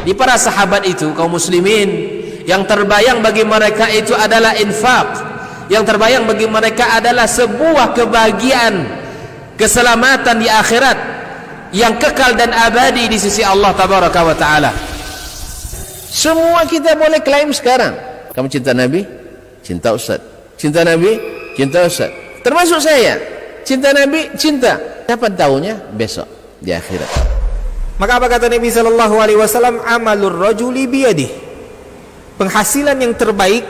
Di para sahabat itu, kaum muslimin, yang terbayang bagi mereka itu adalah infak, yang terbayang bagi mereka adalah sebuah kebahagiaan, keselamatan di akhirat yang kekal dan abadi di sisi Allah tabaraka wa taala. Semua kita boleh klaim sekarang, kamu cinta Nabi, cinta Ustaz. Cinta Nabi, cinta Ustaz. Termasuk saya, cinta Nabi, cinta. Dapat tahunya besok di akhirat. Maka apa kata Nabi sallallahu alaihi wasallam? Amalur rajuli biyadih. Penghasilan yang terbaik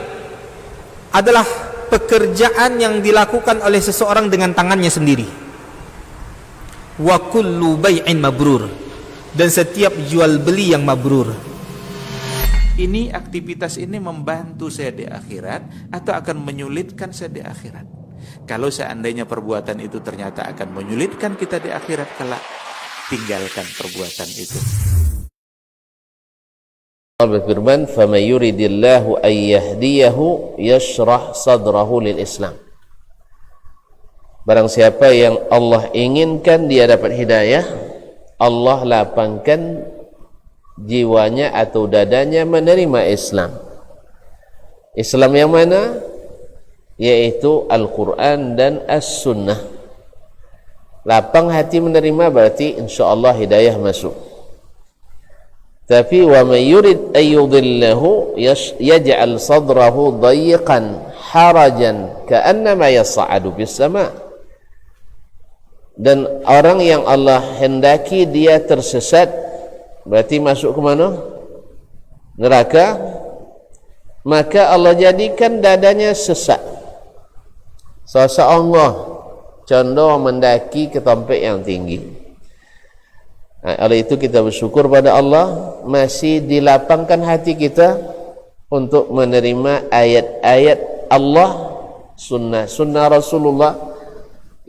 adalah pekerjaan yang dilakukan oleh seseorang dengan tangannya sendiri. Wa kullu bai'in mabrur, dan setiap jual beli yang mabrur. Ini aktivitas ini membantu saya di akhirat atau akan menyulitkan saya di akhirat? Kalau seandainya perbuatan itu ternyata akan menyulitkan kita di akhirat kelak, tinggalkan perbuatan itu. Allah berfirman, "Faman yuridillahu an yahdiyahu yashrah sadrahu lil Islam." Barang siapa yang Allah inginkan dia dapat hidayah, Allah lapangkan jiwanya atau dadanya menerima Islam. Islam yang mana? Yaitu Al-Quran dan As-Sunnah. Lapang hati menerima berarti insyaAllah hidayah masuk. Tapi wa man yurid an yudillahu yaj'al sadrahu dayiqan harajan ka'annama yas'adu bis sama'. Dan orang yang Allah hendaki dia tersesat berarti masuk ke mana? Neraka. Maka Allah jadikan dadanya sesak. Seseorang condong mendaki ke tempat yang tinggi. Oleh itu kita bersyukur pada Allah masih dilapangkan hati kita untuk menerima ayat-ayat Allah, sunnah Rasulullah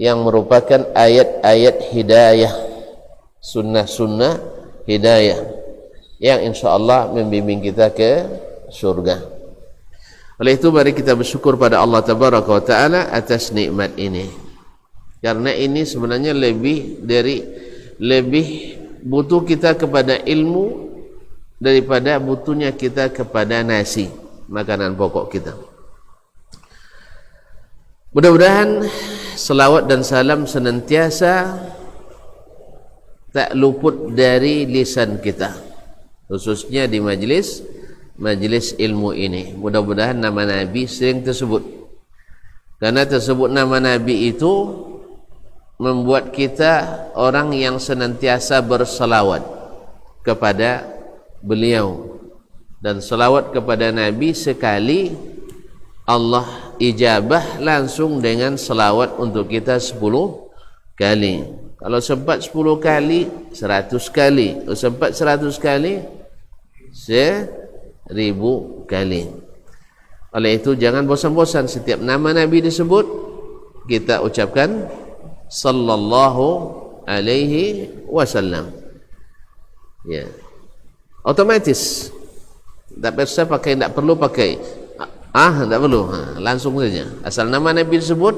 yang merupakan ayat-ayat hidayah, sunnah hidayah yang insyaAllah membimbing kita ke syurga. Oleh itu mari kita bersyukur pada Allah Tabaraka wa Ta'ala atas nikmat ini, karena ini sebenarnya lebih butuh kita kepada ilmu daripada butuhnya kita kepada nasi, makanan pokok kita. Mudah-mudahan selawat dan salam senantiasa tak luput dari lisan kita, khususnya di majlis ilmu ini. Mudah-mudahan nama Nabi sering tersebut, karena tersebut nama Nabi itu membuat kita orang yang senantiasa berselawat kepada beliau. Dan selawat kepada Nabi sekali Allah ijabah langsung dengan selawat untuk kita 10 kali. Kalau sempat 10 kali 100 kali, kalau sempat 100 kali 1000 kali. Oleh itu jangan bosan-bosan, setiap nama Nabi disebut kita ucapkan sallallahu alaihi wasallam. Ya. Otomatis. Tak perlu pakai tak perlu. Langsung saja. Asal nama Nabi disebut,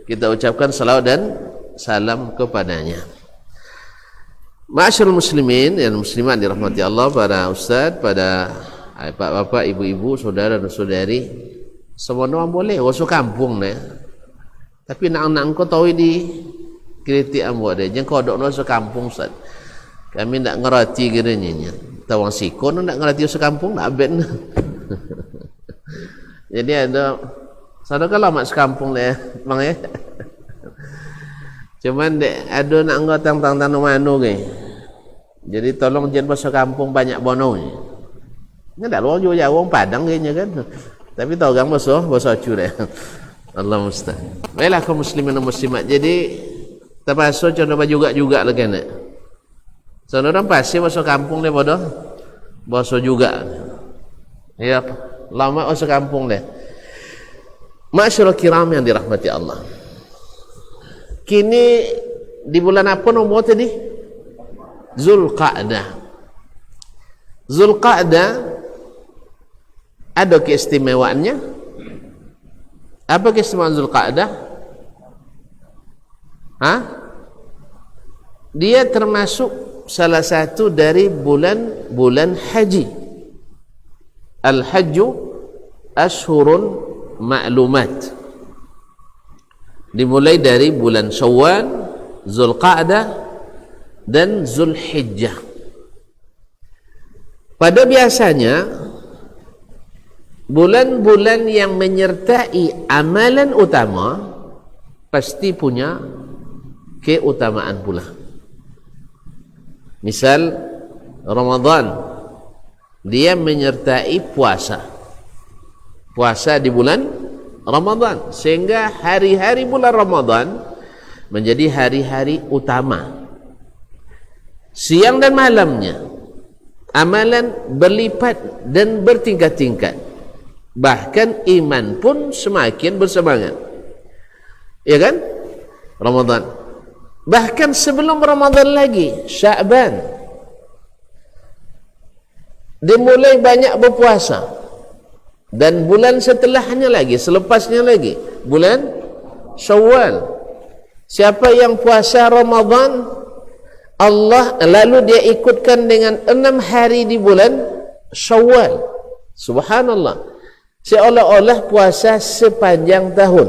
kita ucapkan salawat dan salam kepadanya. Ma'asyiral muslimin dan muslimat dirahmati Allah, para ustaz, pada bapak-bapak, ibu-ibu, saudara dan saudari, semua orang boleh masuk kampung ni. Tapi nak kau tahu di kritik ambo dia, jangan kau dok masuk kampung Ustaz. Kami nak ngerti kiranya. Tawang sikon nak ngerti masuk kampung nak ben. Jadi ada saudara kalau mak sekampung dia, bang ya. Cuman dek ada nak ngotang tang manu ke. Jadi tolong jangan masuk kampung banyak bono ni. Ni dak luar juga orang Padang kayaknya kan. Tapi tahu gang masuk cu dia. Allah musta'an. Baiklah kaum muslimin dan muslimat. Jadi terpaksa contoh juga lah kan. Saudara pasti masuk kampung dia bodoh. Bodoh juga. Ya, lama masuk kampung dia. Ma'asyiral kiram yang dirahmati Allah. Kini di bulan apa nombor tadi? Zulqa'dah. Zulqa'dah ada keistimewaannya. Apa keistimewaan Zulqa'dah? Dia termasuk salah satu dari bulan haji. Al-hajju ashurun ma'lumat. Dimulai dari bulan Syawal, Zulqa'dah dan Zulhijjah. Pada biasanya bulan-bulan yang menyertai amalan utama pasti punya keutamaan pula. Misal Ramadan, dia menyertai puasa di bulan Ramadan, sehingga hari-hari bulan Ramadan menjadi hari-hari utama. Siang dan malamnya amalan berlipat dan bertingkat-tingkat, bahkan iman pun semakin bersemangat, ya kan? Ramadan. Bahkan sebelum Ramadan lagi, Sya'ban, dimulai banyak berpuasa. Dan bulan setelahnya lagi, selepasnya lagi, bulan Syawal. Siapa yang puasa Ramadan, Allah lalu dia ikutkan dengan 6 hari di bulan Syawal. Subhanallah. Seolah-olah puasa sepanjang tahun.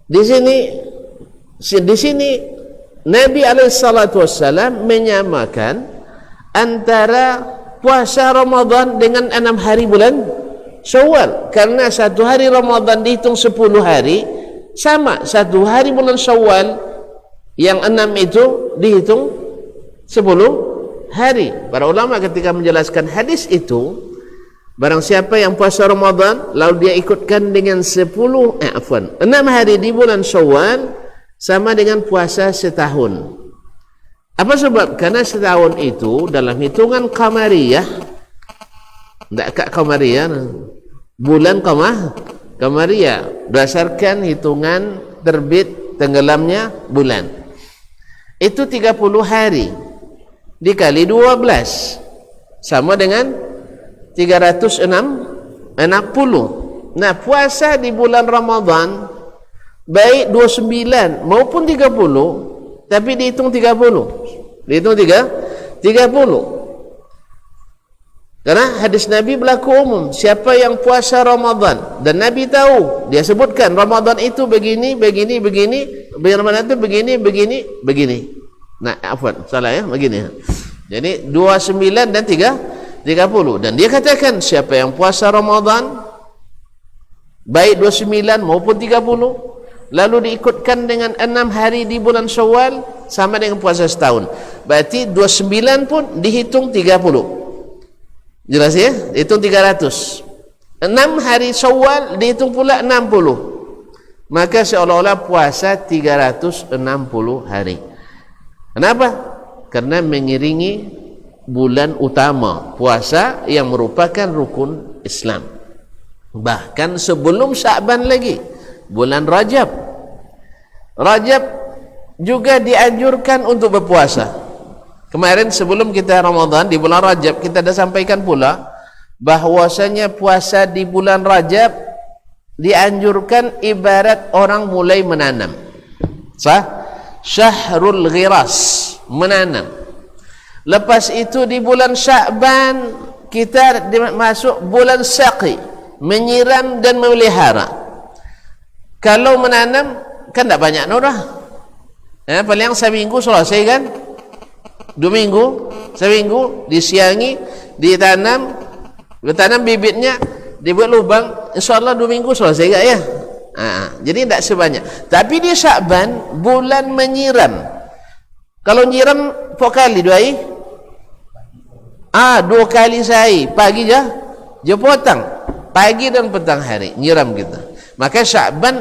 Di sini Nabi SAW menyamakan antara puasa Ramadan dengan 6 hari bulan Syawal, karena 1 hari Ramadan dihitung 10 hari, sama 1 hari bulan Syawal yang 6 itu dihitung 10 hari. Para ulama ketika menjelaskan hadis itu, barang siapa yang puasa Ramadan lalu dia ikutkan dengan 6 hari di bulan Syawal, sama dengan puasa setahun. Apa sebab? Karena setahun itu dalam hitungan qamariyah, tidak qamariyah, bulan qamariyah, berdasarkan hitungan terbit tenggelamnya bulan, itu 30 hari dikali 12 sama dengan 360. Nah, puasa di bulan Ramadan baik 29 maupun 30, tapi dihitung 30. Dihitung 30. Karena hadis Nabi berlaku umum, siapa yang puasa Ramadan, dan Nabi tahu, dia sebutkan Ramadan itu begini, Ramadan itu begini. Nah, salah ya, begini. Jadi 29 dan 30. Dan dia katakan siapa yang puasa Ramadan baik 29 maupun 30, lalu diikutkan dengan 6 hari di bulan Syawal, sama dengan puasa setahun. Berarti 29 pun dihitung 30. Jelas ya? Dihitung 300. 6 hari Syawal dihitung pula 60. Maka seolah-olah puasa 360 hari. Kenapa? Karena mengiringi bulan utama puasa yang merupakan rukun Islam. Bahkan sebelum Sya'ban lagi, bulan Rajab juga dianjurkan untuk berpuasa. Kemarin sebelum kita Ramadan, di bulan Rajab kita dah sampaikan pula bahwasanya puasa di bulan Rajab dianjurkan ibarat orang mulai menanam. Syahrul ghiras, menanam. Lepas itu di bulan Sya'ban kita masuk bulan Saqi, menyiram dan memelihara. Kalau menanam kan tak banyak nurah. Paling yang seminggu selesai kan? 2 minggu, seminggu disiangi, ditanam bibitnya, dibuat lubang, insyaAllah 2 minggu selesai tak ya? Jadi tidak sebanyak. Tapi di Sya'ban bulan menyiram. Kalau nyiram berapa kali 2 hari? 2 kali sehari, pagi je petang, pagi dan petang hari nyiram kita. Maka Sya'ban,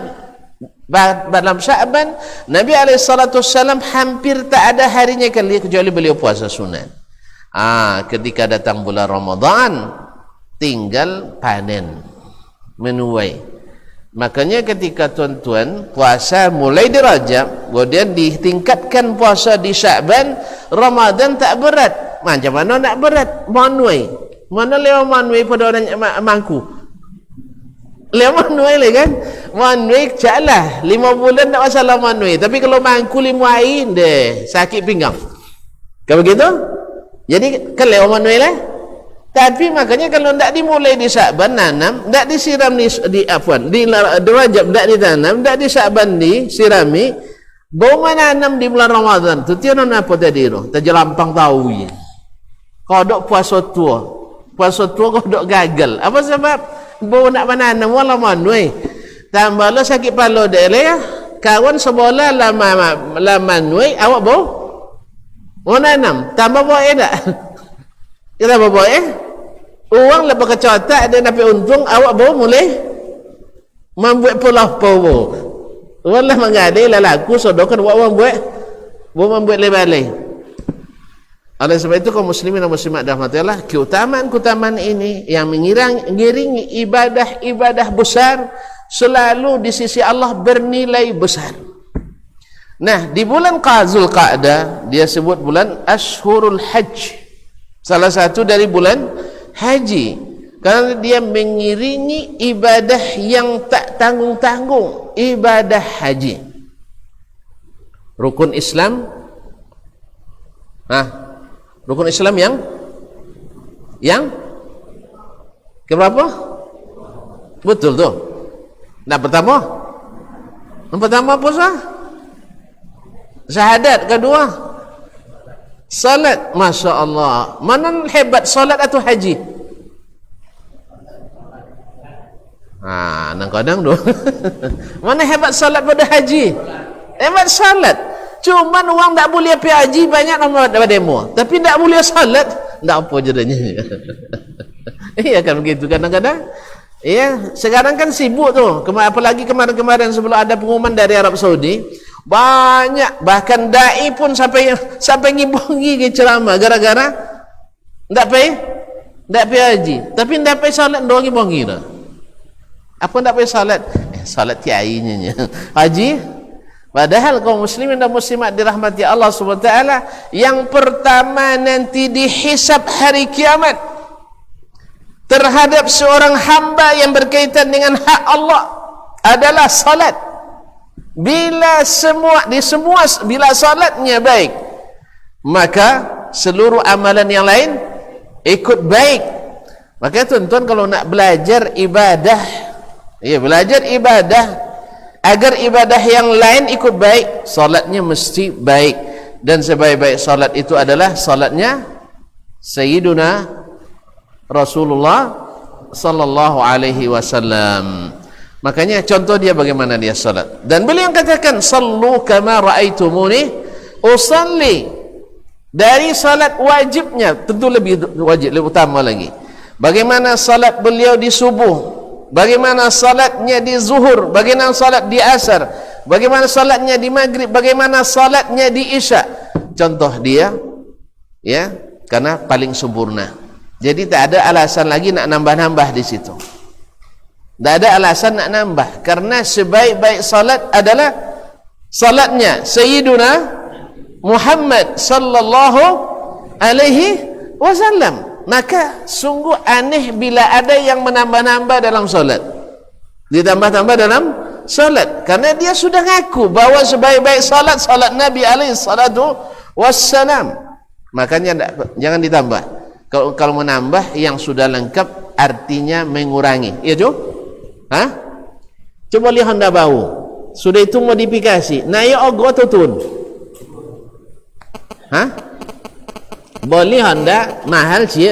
dalam Sya'ban Nabi SAW hampir tak ada harinya kecuali beliau puasa sunat. Ketika datang bulan Ramadan tinggal panen, menuai. Makanya ketika tuan-tuan puasa mulai di Rajab, kemudian ditingkatkan puasa di Sya'ban, Ramadan tak berat. Macam mana nak berat? Menuai. Mana lewat menuai pada orang mangku? Lewat menuai lah kan? Menuai caklah 5 bulan tak masalah menuai. Tapi kalau mangku 5 hari deh sakit pinggang. Kalau begitu, jadi kalau manual lah. Tapi makanya kalau tidak dimulai di Sya'ban nanam, tidak disiram di Rajab tidak ditanam, tidak di Sya'ban disirami, bau menanam di bulan Ramadan. Tu tiada apa tadi tu? Terjelampang tahu je. Kodok puasa tua kodok gagal. Apa sebab? Bau nak menanam wala manual. Tambah lo sakit pala dah ya. Kawan sebola lama manual, awak bau? Mau nanam, tambah bau tak? Kita bawa uang lepas kecotak dia dapat untung, awak bawa mulai membuat pulau powo. Wallah mengadai lalaku sodokan awak membuat lebalai. Oleh sebab itu kaum muslimin dan muslimat rahmatillah, keutamaan ini yang mengiringi ibadah besar selalu di sisi Allah bernilai besar. Nah, di bulan Zulqa'dah dia sebut bulan Ashhurul Hajj. Salah satu dari bulan haji, karena dia mengiringi ibadah yang tak tanggung-tanggung, ibadah haji. Rukun Islam, rukun Islam yang keberapa? Betul tu. Nah, pertama puasa, syahadat. Kedua salat. Masya Allah, mana hebat salat atau haji? Kadang-kadang tu mana hebat salat pada haji? Hebat salat. Cuman orang tak boleh pergi haji banyak nama dapat demo, tapi tak boleh salat, tak apa jadinya. Iya kan begitu kadang-kadang. Ya, sekarang kan sibuk tu. Apalagi kemarin-kemarin sebelum ada pengumuman dari Arab Saudi, banyak bahkan dai pun sampai ngibongi ke ceramah gara-gara ndak pergi haji, tapi ndak pergi salat doang ngibongi dah. Apa ndak pergi salat? Salat tiainya haji. Padahal kaum muslimin dan muslimat dirahmati Allah Subhanahu wa taala, yang pertama nanti dihisab hari kiamat terhadap seorang hamba yang berkaitan dengan hak Allah adalah salat. Bila salatnya baik, maka seluruh amalan yang lain ikut baik. Maka tuan-tuan kalau nak belajar ibadah, belajar ibadah agar ibadah yang lain ikut baik, salatnya mesti baik. Dan sebaik-baik salat itu adalah salatnya Sayyiduna Rasulullah sallallahu alaihi wasallam. Makanya contoh dia bagaimana dia salat. Dan beliau katakan sallu kama raaitumuni usalli. Dari salat wajibnya, tentu lebih wajib, lebih utama lagi. Bagaimana salat beliau di subuh, bagaimana salatnya di zuhur, bagaimana salat di asar, bagaimana salatnya di maghrib, bagaimana salatnya di isya. Contoh dia, ya, karena paling sempurna. Jadi tak ada alasan lagi nak nambah-nambah di situ. Tak ada alasan nak nambah, karena sebaik-baik salat adalah salatnya Sayyiduna Muhammad sallallahu alaihi wasallam. Maka sungguh aneh bila ada yang menambah-nambah dalam salat, ditambah-tambah dalam salat, karena dia sudah ngaku bahawa sebaik-baik salat Nabi alaihi salatu wassalam. Makanya jangan ditambah. Kalau menambah yang sudah lengkap artinya mengurangi. Ya Jo? Coba lihat Honda bau. Sudah itu modifikasi. Nah ya ogo tutun. Boleh Honda mahal sih.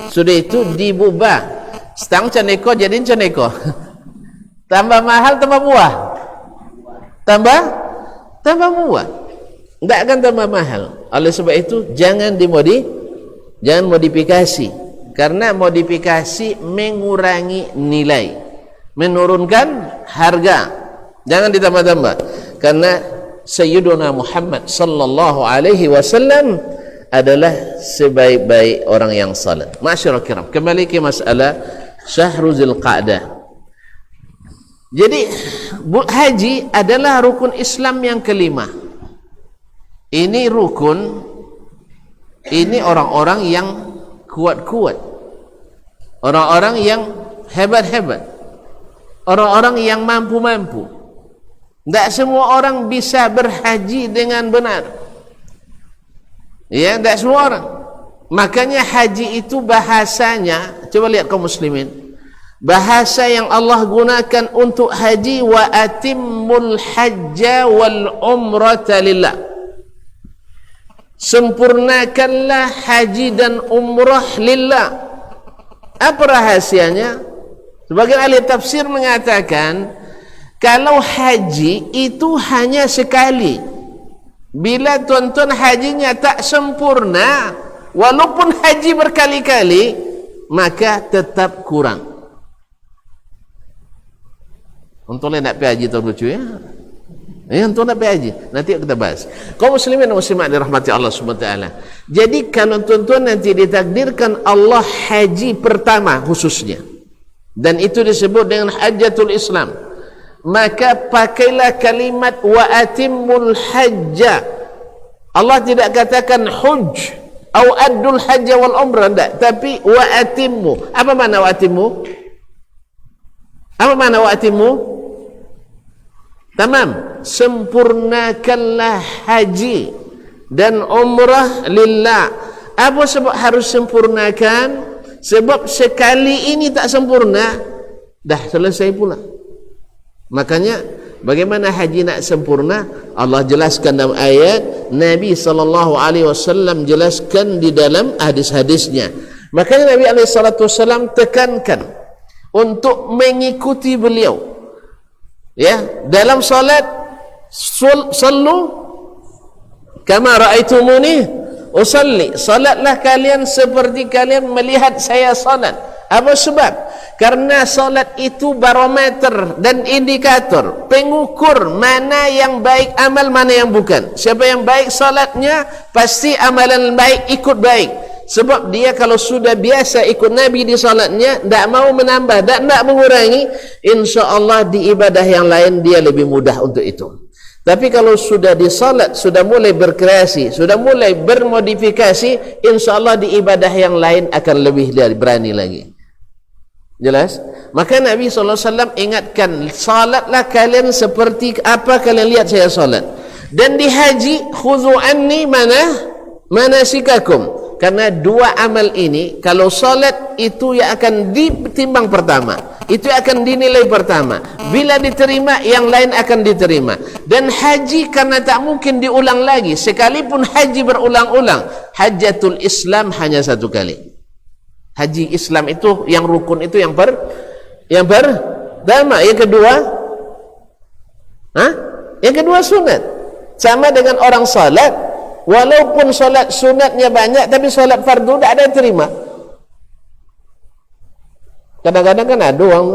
Sudah itu dibubah. Setang ceneko jadi ceneko. Tambah mahal tambah buah. Tambah buah. Tidak akan tambah mahal. Oleh sebab itu jangan modifikasi, karena modifikasi mengurangi nilai, menurunkan harga. Jangan ditambah-tambah, karena Sayyiduna Muhammad sallallahu alaihi wasallam adalah sebaik-baik orang yang salat. Masyaallah kiram, kembali ke masalah Syahrul Zulqa'dah. Jadi haji adalah rukun Islam yang kelima. Ini rukun, ini orang-orang yang kuat-kuat, orang-orang yang hebat-hebat, orang-orang yang mampu-mampu. Tidak semua orang bisa berhaji dengan benar. Ya, tidak semua orang. Makanya haji itu bahasanya, coba lihat kaum muslimin, bahasa yang Allah gunakan untuk haji, wa atimmul hajja wal umrata lillah. Sempurnakanlah haji dan umrah lillah. Apa rahasianya? Sebagian ahli tafsir mengatakan, kalau haji itu hanya sekali. Bila tuan-tuan hajinya tak sempurna, walaupun haji berkali-kali, maka tetap kurang. Untuk nak pergi haji tu lucu ya. Untuk nak pergi haji, nanti kita bahas. Kaum muslimin dan muslimat dirahmati Allah SWT. Jadi kalau tuan-tuan nanti ditakdirkan Allah haji pertama khususnya, dan itu disebut dengan hajjatul Islam, maka pakailah kalimat wa atimmul hajja. Allah tidak katakan hujj atau addul hajja wal umrah, tidak, tapi wa atimmu. Apa makna wa atimmu? Apa makna wa atimmu? Tamam, sempurnakanlah haji dan umrah lillah. Apa sebab harus sempurnakan? Sebab sekali ini tak sempurna, dah selesai pula. Makanya bagaimana haji nak sempurna? Allah jelaskan dalam ayat, Nabi SAW jelaskan di dalam hadis-hadisnya. Makanya Nabi SAW tekankan untuk mengikuti beliau. Ya, dalam salat, sallu kama ra'aitumuni usalli. Salatlah kalian seperti kalian melihat saya salat. Apa sebab? Karena salat itu barometer dan indikator, pengukur mana yang baik amal, mana yang bukan. Siapa yang baik salatnya, pasti amalan baik ikut baik. Sebab dia kalau sudah biasa ikut Nabi di salatnya, tak mau menambah, tak nak mengurangi, insya-Allah di ibadah yang lain dia lebih mudah untuk itu. Tapi kalau sudah di salat, sudah mulai berkreasi, sudah mulai bermodifikasi, insya-Allah di ibadah yang lain akan lebih berani lagi. Jelas? Maka Nabi SAW ingatkan, salatlah kalian seperti apa kalian lihat saya salat. Dan di haji, khudhu anni manasikakum. Karena dua amal ini, kalau salat itu yang akan ditimbang pertama, itu akan dinilai pertama. Bila diterima, yang lain akan diterima. Dan haji karena tak mungkin diulang lagi, sekalipun haji berulang-ulang, hajjatul Islam hanya satu kali. Haji Islam itu yang rukun itu yang pertama. Yang kedua, yang kedua sunat. Sama dengan orang salat, walaupun salat sunatnya banyak, tapi salat fardu tak ada yang terima. Kadang-kadang kan ada orang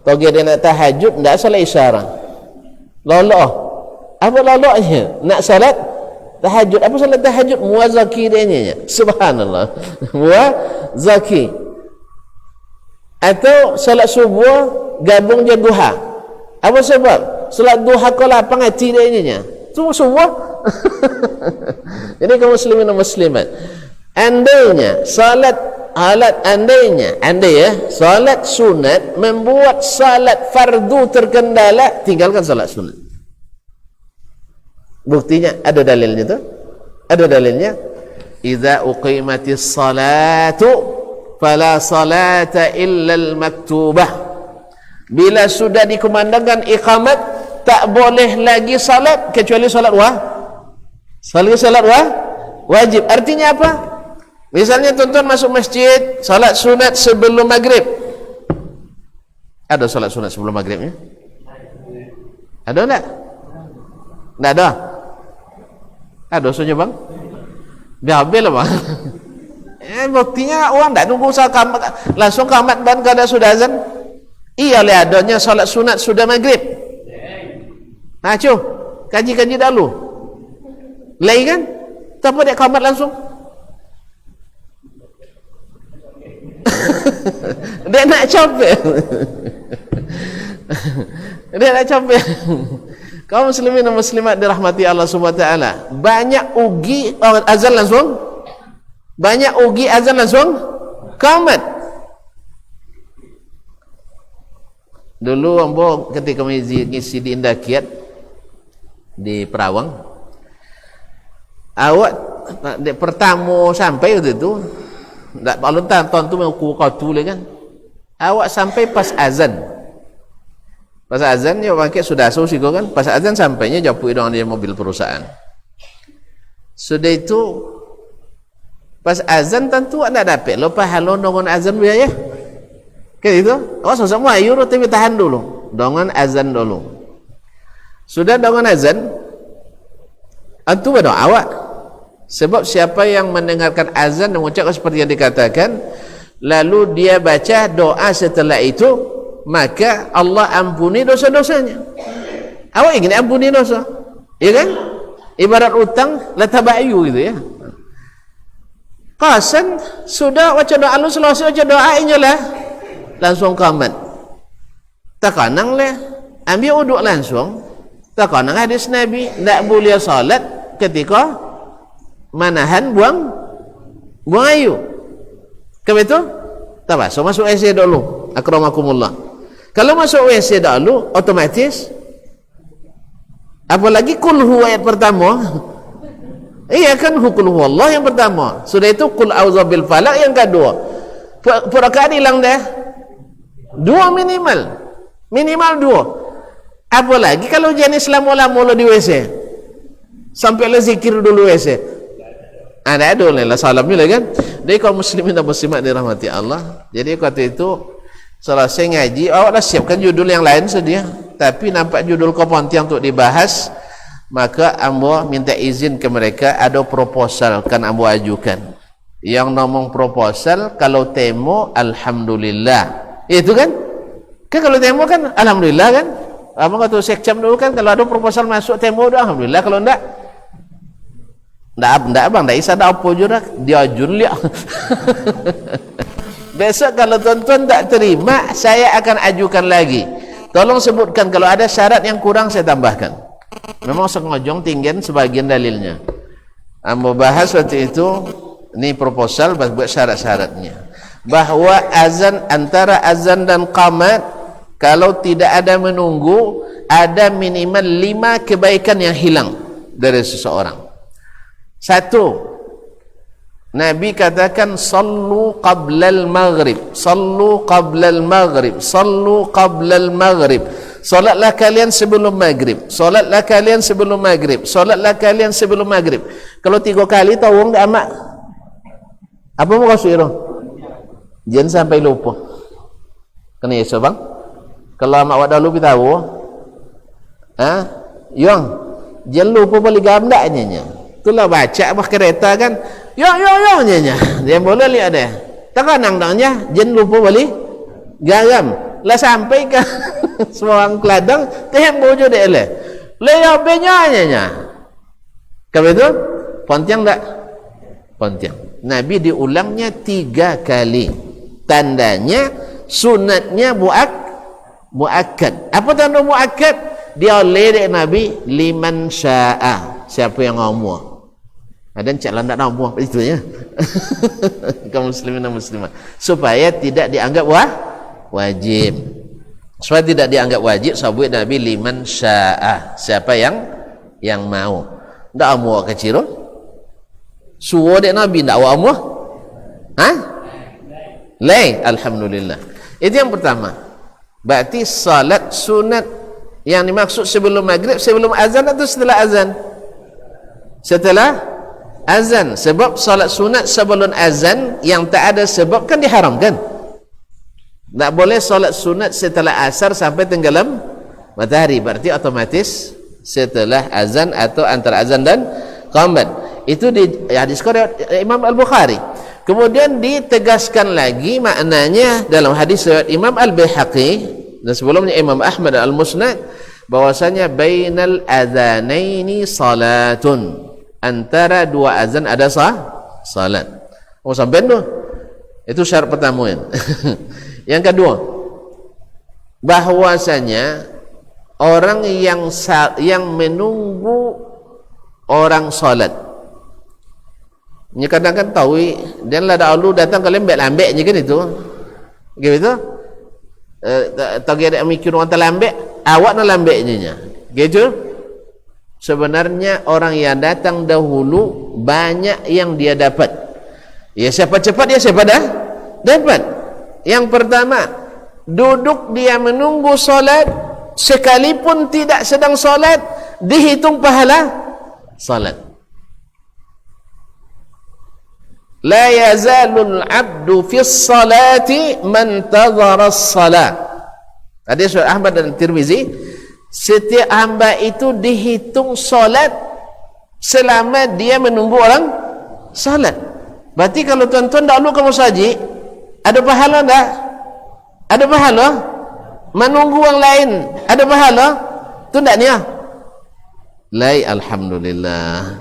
kalau dia nak tahajud, tak salat isyarah, loloh. Apa lolohnya? Nak salat tahajud. Apa salat tahajud? Muazzaki dia nyanyi. Subhanallah. Muazzaki. Atau salat subuh gabung je duha. Apa sebab? Salat duha kau lapang hati dia nyanyi. Semua subuh. Jadi kaum muslimin dan muslimat, andainya salat salat sunat membuat salat fardu terkendala, tinggalkan salat sunat. Buktinya ada dalilnya tu. Ada dalilnya. Idza uqimatis salatu fala salata illa al-maktubah. Bila sudah dikumandangkan iqamat, tak boleh lagi salat kecuali salat wajib. Artinya apa? Misalnya tuan-tuan masuk masjid, salat sunat sebelum maghrib. Ada salat sunat sebelum maghribnya? Ada tak? Tak ada. Ada dosanya bang? Dah habis lah bang. Buktinya orang tak tunggu kamat, langsung kamat ban kada sudah azan. Iya le adanya salat sunat sudah maghrib. Nah cuy, kaji-kaji dahulu. Lain kan? Tak apa dia kamat langsung. Dia nak capek. Dia nak capek. Kaum muslimin dan muslimat dirahmati Allah SWT, banyak ugi azan langsung, kamat. Dulu ambo ketika ngisi di Indah Kiat di Perawang, awak pertama sampai itu tak balon tahun tu mengukur kau tu kan. Awak sampai pas azan. Pas azan ya pakai sudah sih kan. Pas azan sampainya jauh dengan dia mobil perusahaan. Sudah itu pas azan tentu anda dapat lupa halo dengan azan biaya. Kayak itu. Oh semua ayo tapi tahan dulu. Dengan azan dulu. Sudah dengan azan antu berdoa awak. Sebab siapa yang mendengarkan azan dan mengucapkan seperti yang dikatakan, lalu dia baca doa setelah itu, maka Allah ampuni dosa-dosanya. Awak ingin ampuni dosa, ya kan? Ibarat utang la tabayu gitu ya. Qasan sudah baca doa lu selesai baca doa inyalah langsung qamat. Takanang lah, ambil uduk langsung. Takanang hadis Nabi, tak boleh salat ketika manahan buang ayu. Kenapa itu? Tak masuk WC dulu. Akramakumullah. Kalau masuk WC dulu, otomatis apalagi kul huwa ayat pertama. Iya kan kul huwa Allah yang pertama. Sudah itu kul auzubil falaq yang kedua. Perakaan hilang dah. Dua minimal. Minimal dua. Apalagi kalau jenis lama-lama di WC. Sampai le zikir dulu WC. Ada lah salamnya kan. Jadi kaum muslimin dan muslimat dirahmati Allah. Jadi waktu itu selesai ngaji, awak dah siapkan judul yang lain sedia. Tapi nampak judul kepenting untuk dibahas, maka ambo minta izin ke mereka ada proposal kan ambo ajukan. Yang ngomong proposal kalau temo alhamdulillah. Itu kan? Kan kalau temo kan alhamdulillah kan? Abang kata sekcam dulu kan kalau ada proposal masuk temo dah alhamdulillah, kalau enggak Ndak bang, ndak isa dak apa juga dia ajun liak. Besok kalau tuan-tuan tak terima, saya akan ajukan lagi. Tolong sebutkan kalau ada syarat yang kurang saya tambahkan. Memang sengojong tinggian sebagian dalilnya. Ambo bahas waktu itu ini proposal buat syarat-syaratnya. Bahwa azan antara azan dan qamat kalau tidak ada menunggu, ada minimal 5 kebaikan yang hilang dari seseorang. Satu, Nabi katakan sallu qablal maghrib, sallu qablal maghrib, sallu qablal maghrib. Salatlah kalian sebelum maghrib, salatlah kalian sebelum maghrib, salatlah kalian sebelum maghrib. Kalau 3 kali tawong dah amak. Apa mau kau suruh? Jangan sampai lupa. Kena ya bang. Kalau amak wak dahulu kita tahu, yang jangan lupa balik gambarnya. Itulah baca bah kereta kan, yo nya dia boleh lihat deh. Takanang dangnya, jangan lupa balik garam. Lah sampai ke seorang keladang, tembo je deh le. Leya benyanya. Kamu itu pontiang tak? Pontiang. Nabi diulangnya 3 kali. Tandanya sunatnya muakkad. Apa tanda muakkad? Dia ledek Nabi liman syaa. Siapa yang ngomong? Ada cak landak nombor itu ya. Kaum muslimin dan muslimat supaya tidak dianggap wajib. Supaya tidak dianggap wajib sabut Nabi liman syaa. Siapa yang mau. Ndak amu kecil. Suwo dek Nabi ndak amu. Lai alhamdulillah. Itu yang pertama. Berarti salat sunat yang dimaksud sebelum maghrib, sebelum azan atau setelah azan? Setelah azan. Sebab salat sunat sebelum azan yang tak ada sebab kan diharamkan. Tak boleh salat sunat setelah asar sampai tenggelam matahari. Berarti otomatis setelah azan atau antara azan dan qamat. Itu di hadis Imam Al-Bukhari. Kemudian ditegaskan lagi maknanya dalam hadis riwayat Imam Al-Baihaqi dan sebelumnya Imam Ahmad Al-Musnad bahwasanya bainal adzanaini salatun. Antara 2 azan ada salat. Oh sampai tu. Itu syarat pertama kan. Yang kedua, bahwasanya orang yang menunggu orang salat. Nya kadang-kadang tahu dan lah dahulu datang ke lembek-lembeknya kan itu. Gitu. Tak ada mikir orang terlambek, awak nak lambeknya. Gitu. Sebenarnya orang yang datang dahulu banyak yang dia dapat. Ya, siapa cepat dia siapa dah dapat. Yang pertama, duduk dia menunggu solat, sekalipun tidak sedang solat, dihitung pahala solat. La yazalul abdu fis salati man tadhara as-salat. Hadis riwayat Ahmad dan Tirmizi, setiap hamba itu dihitung solat selama dia menunggu orang salat. Berarti kalau tuan-tuan dahulu kamu saji, ada pahala tak? Ada pahala? Menunggu orang lain, ada pahala? Itu tak ni? Lai, alhamdulillah.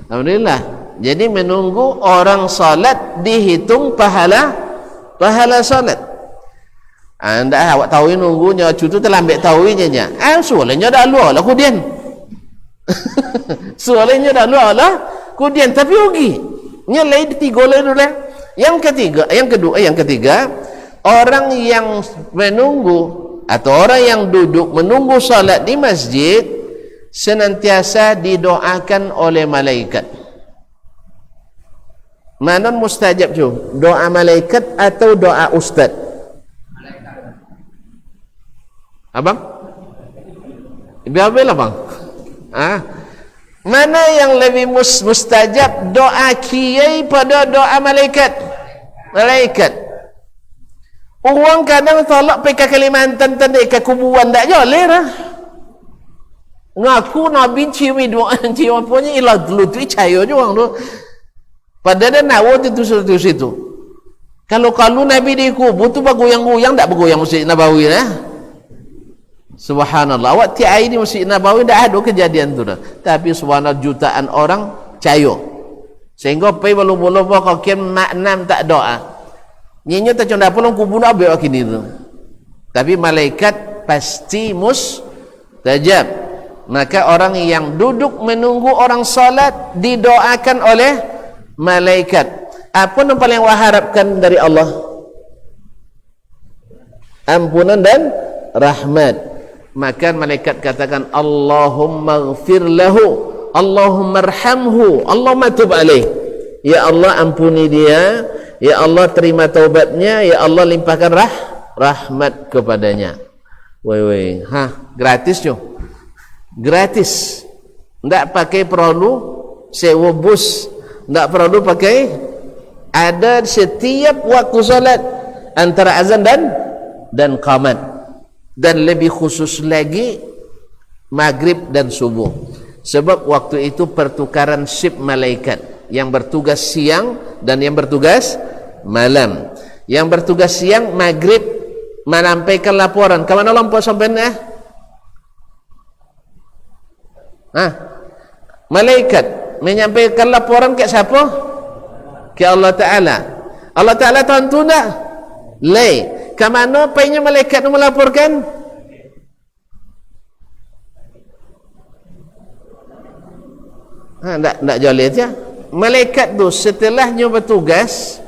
Alhamdulillah. Jadi menunggu orang salat dihitung pahala salat. Anda awak tahu nunggunya cutu terlambat tahunya nya. Soalnya dah luar lah kemudian. Soalnya dah luar lah kemudian, tapi rugi. Nya lain 3 lain dulu. Yang ketiga, orang yang menunggu atau orang yang duduk menunggu salat di masjid senantiasa didoakan oleh malaikat. Mana mustajab tu? Doa malaikat atau doa ustaz? Abang? Biar-biar abang. Mana yang lebih mustajab, doa kiai pada doa malaikat? Malaikat. Orang kadang tolak pergi ke Kalimantan tadi ke kuburan tak boleh lah. Ngaku Nabi cium doa cium apanya ilah dulu tu cahaya je orang tu. Padahal nawa itu situ. Kalau Nabi dikubur tu bergoyang-goyang, tak bergoyang Masjid Nabawi lah. Subhanallah. Awak tiap hari di Masjid Nabawi dah ada kejadian tu dah. Tapi subhanallah jutaan orang cayo. Sehingga pergi belum-belum kau kian maknam tak doa. Nyenyo tak cuma pulang kubur nak ambil kini tu. Tapi malaikat pasti mustajab. Maka orang yang duduk menunggu orang salat didoakan oleh malaikat. Apa yang paling awak harapkan dari Allah? Ampunan dan rahmat. Maka malaikat katakan, Allahumma ghfir lahu, Allahumma arhamhu, Allahumma tub alaih. Ya Allah ampuni dia, ya Allah terima taubatnya, ya Allah limpahkan rahmat kepadanya. Woi, gratis jo. Gratis. Tak pakai perlu sewa bus, tak perlu pakai, ada setiap waktu salat antara azan dan qamat, dan lebih khusus lagi maghrib dan subuh, sebab waktu itu pertukaran shift malaikat, yang bertugas siang dan yang bertugas malam. Yang bertugas siang maghrib menyampaikan laporan ke mana lampu sampai malaikat menyampaikan laporan ke siapa? Ke Allah Ta'ala. Allah Ta'ala tahu tu tak? Lay. Ke mana payahnya malaikat melaporkan? Tak joleh je. Malaikat tu setelahnya bertugas,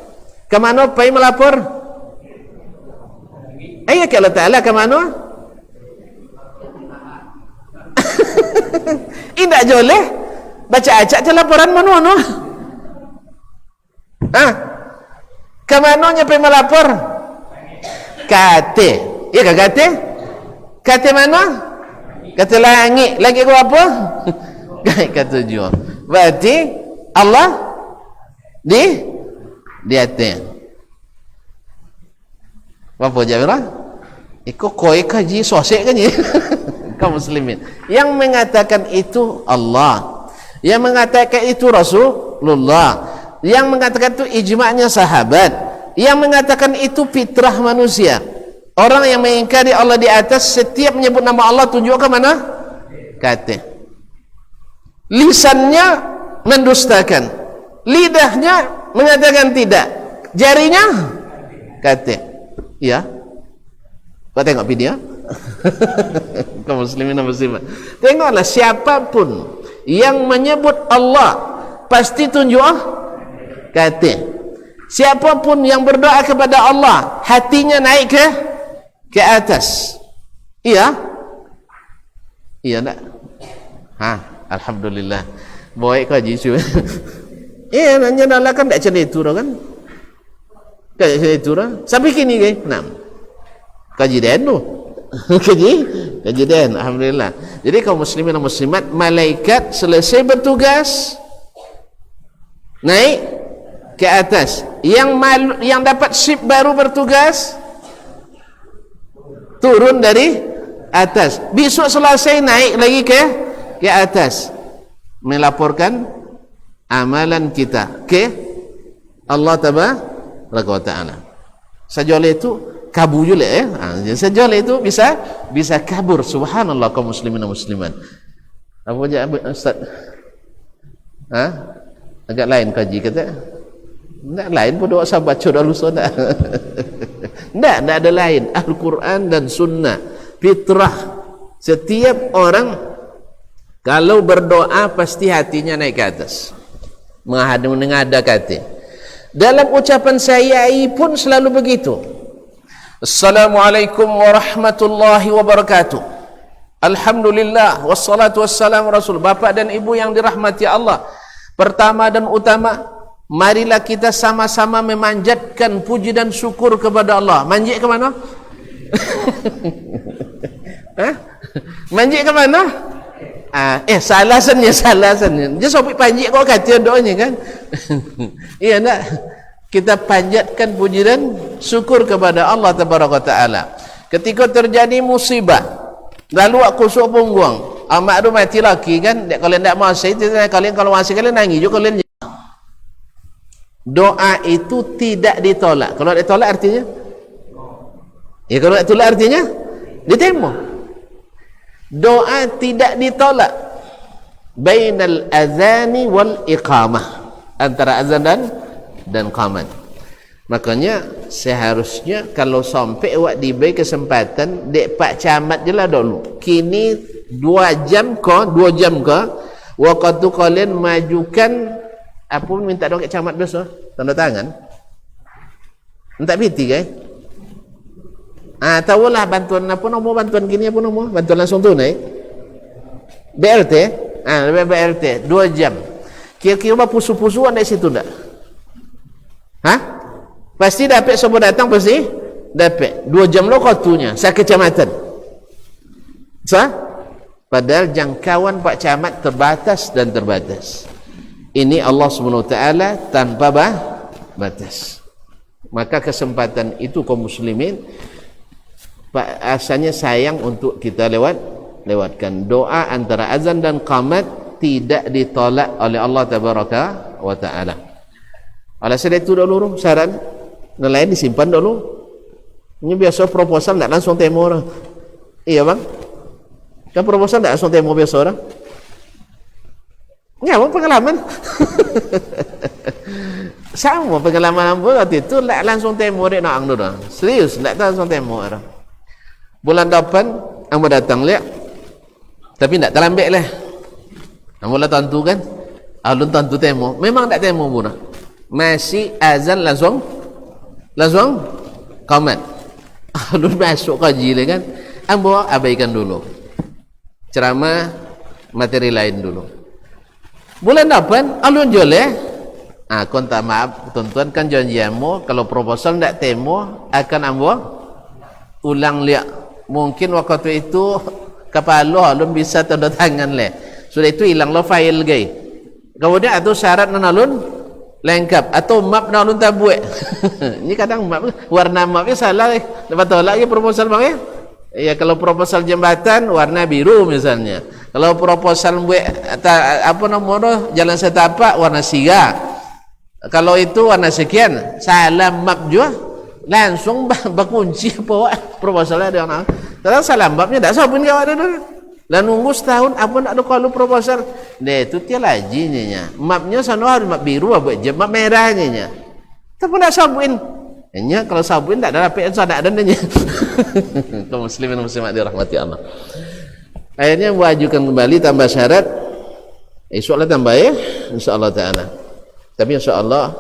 ke mana payah melapor? Ayah ke Allah Ta'ala ke mana? Ini tak joleh. Baca acak je laporan mana? Ke mana nyampe melapor? Kate. Ya ke kate? Kate mana? Kate langit. Langit ke apa? Kata tujuh. Berarti Allah di atas. Apa jawab? Ikut koi kaji sosek kan ni? Kaum muslimin. Yang mengatakan itu Allah. Yang mengatakan itu Rasulullah. Yang mengatakan itu ijma'nya sahabat. Yang mengatakan itu fitrah manusia. Orang yang mengingkari Allah di atas, setiap menyebut nama Allah tunjuk ke mana? Kata. Lisannya mendustakan, lidahnya mengatakan tidak, jarinya kata. Ya. Kau tengok video? Kaum muslimin dan muslimat. Tengoklah, siapapun yang menyebut Allah pasti tunjuk kata. Siapapun yang berdoa kepada Allah, hatinya naik ke atas. Iya? Iya tak? Alhamdulillah. Baik kau haji. Nanya nala kan tak macam itu kan. Tak macam itu lah. Sampai kini ke? Kaji den tu. Kaji den. Alhamdulillah. Jadi kaum muslimin dan muslimat, malaikat selesai bertugas naik ke atas. Yang dapat ship baru bertugas turun dari atas. Besok selesai naik lagi ke atas, melaporkan amalan kita ke Allah Tabaraka wa Ta'ala. Sajole itu kabur juga sajole itu bisa kabur. Subhanallah kaum muslimin dan muslimat. Apa aja Ustaz? Agak lain kaji kata. Tak lain pun doa sahabat baca dah lusa tak. Tak ada lain. Al-Quran dan Sunnah, fitrah. Setiap orang kalau berdoa pasti hatinya naik ke atas, menghadap hati. Dalam ucapan saya pun selalu begitu. Assalamualaikum warahmatullahi wabarakatuh. Alhamdulillah wassalatu wassalamu rasul. Bapak dan ibu yang dirahmati Allah, pertama dan utama, marilah kita sama-sama memanjatkan puji dan syukur kepada Allah. Manjat ke mana? Manjat ke mana? Salasannya. Dia sobik panjat kau kata doanya kan. Iya nak? Kita panjatkan puji dan syukur kepada Allah Tabaraka Ta'ala. Ketika terjadi musibah, lalu aku kusuk punggung, amak tu mati laki kan, kalian tak masih, kalian kalau masih kalian nangis juga kalian. Doa itu tidak ditolak. Kalau ditolak artinya? Ya kalau ditolak artinya diterima. Doa tidak ditolak. Bainal azani wal iqamah, antara azan dan qamat. Makanya seharusnya kalau sampai awak diberi kesempatan dek Pak Camat je lah dulu. Kini 2 jam ke waktu kalian majukan apa minta doa ke camat besok tanda tangan. Entak piti ke? Tahulah bantuan apa nombor bantuan kini apa nombor? Bantuan langsung tunai. BLT. BLT 2 jam. Kira-kira pusu-pusuan dari situ tak? Pasti dapat semua datang pasti dapat. 2 jam lo kotunya saya kecamatan. Padahal jangkauan Pak Camat terbatas dan terbatas. Ini Allah SWT tanpa batas. Maka kesempatan itu kaum muslimin asalnya sayang untuk kita lewatkan. Doa antara azan dan qamat tidak ditolak oleh Allah Tabaraka wa Ta'ala. Alasan itu dulu saran nelayan disimpan dulu. Ini biasa proposal tak langsung temo orang. Iya bang, kan proposal tak langsung temo biasa orang. Ya, pengalaman. Sama pengalaman ambo waktu itu langsung temo dek nak angdo dah. Serius, tak langsung temo orang. Bulan depan ambo datang lihat. Tapi tak terlambat lah. Ambo lah tentu kan. Alun tentu temo. Memang tak temo pun. Masih azan langsung qamat. Alun masuk kaji lah kan. Ambo abaikan dulu. Ceramah materi lain dulu. Bulan depan alun joleh. Kontak maaf tuan-tuan kan janjianmu kalau proposal tak temo akan ambo ulang lihat. Mungkin waktu itu kepala alun bisa tanda tangan leh. Sudah itu hilang lo file gay. Kemudian atau syarat alun lengkap atau map alun tak buat. Ini kadang map warna mapnya salah. Dapat tolak lagi proposal bang ya. Ya kalau proposal jembatan warna biru misalnya. Kalau proposal buat apa nomor jalan setapak warna siga. Kalau itu warna sekian salah map juga langsung berkunci apa proposalnya dia nak. Terus salah mapnya tak sabun kau ada dulu. Lah nunggu setahun apa nak ada kalau proposal. Deh itu dia lajinya. Mapnya sana harus map biru apa je map merahnya. Tapi nak sabun. Hanya kalau sabun tak ada apa yang ada adanya. Kaum muslimin dan muslimat dirahmati Allah. Akhirnya wajukan kembali tambah syarat. Insya-Allah tambah ya, insya-Allah taala. Tapi insya-Allah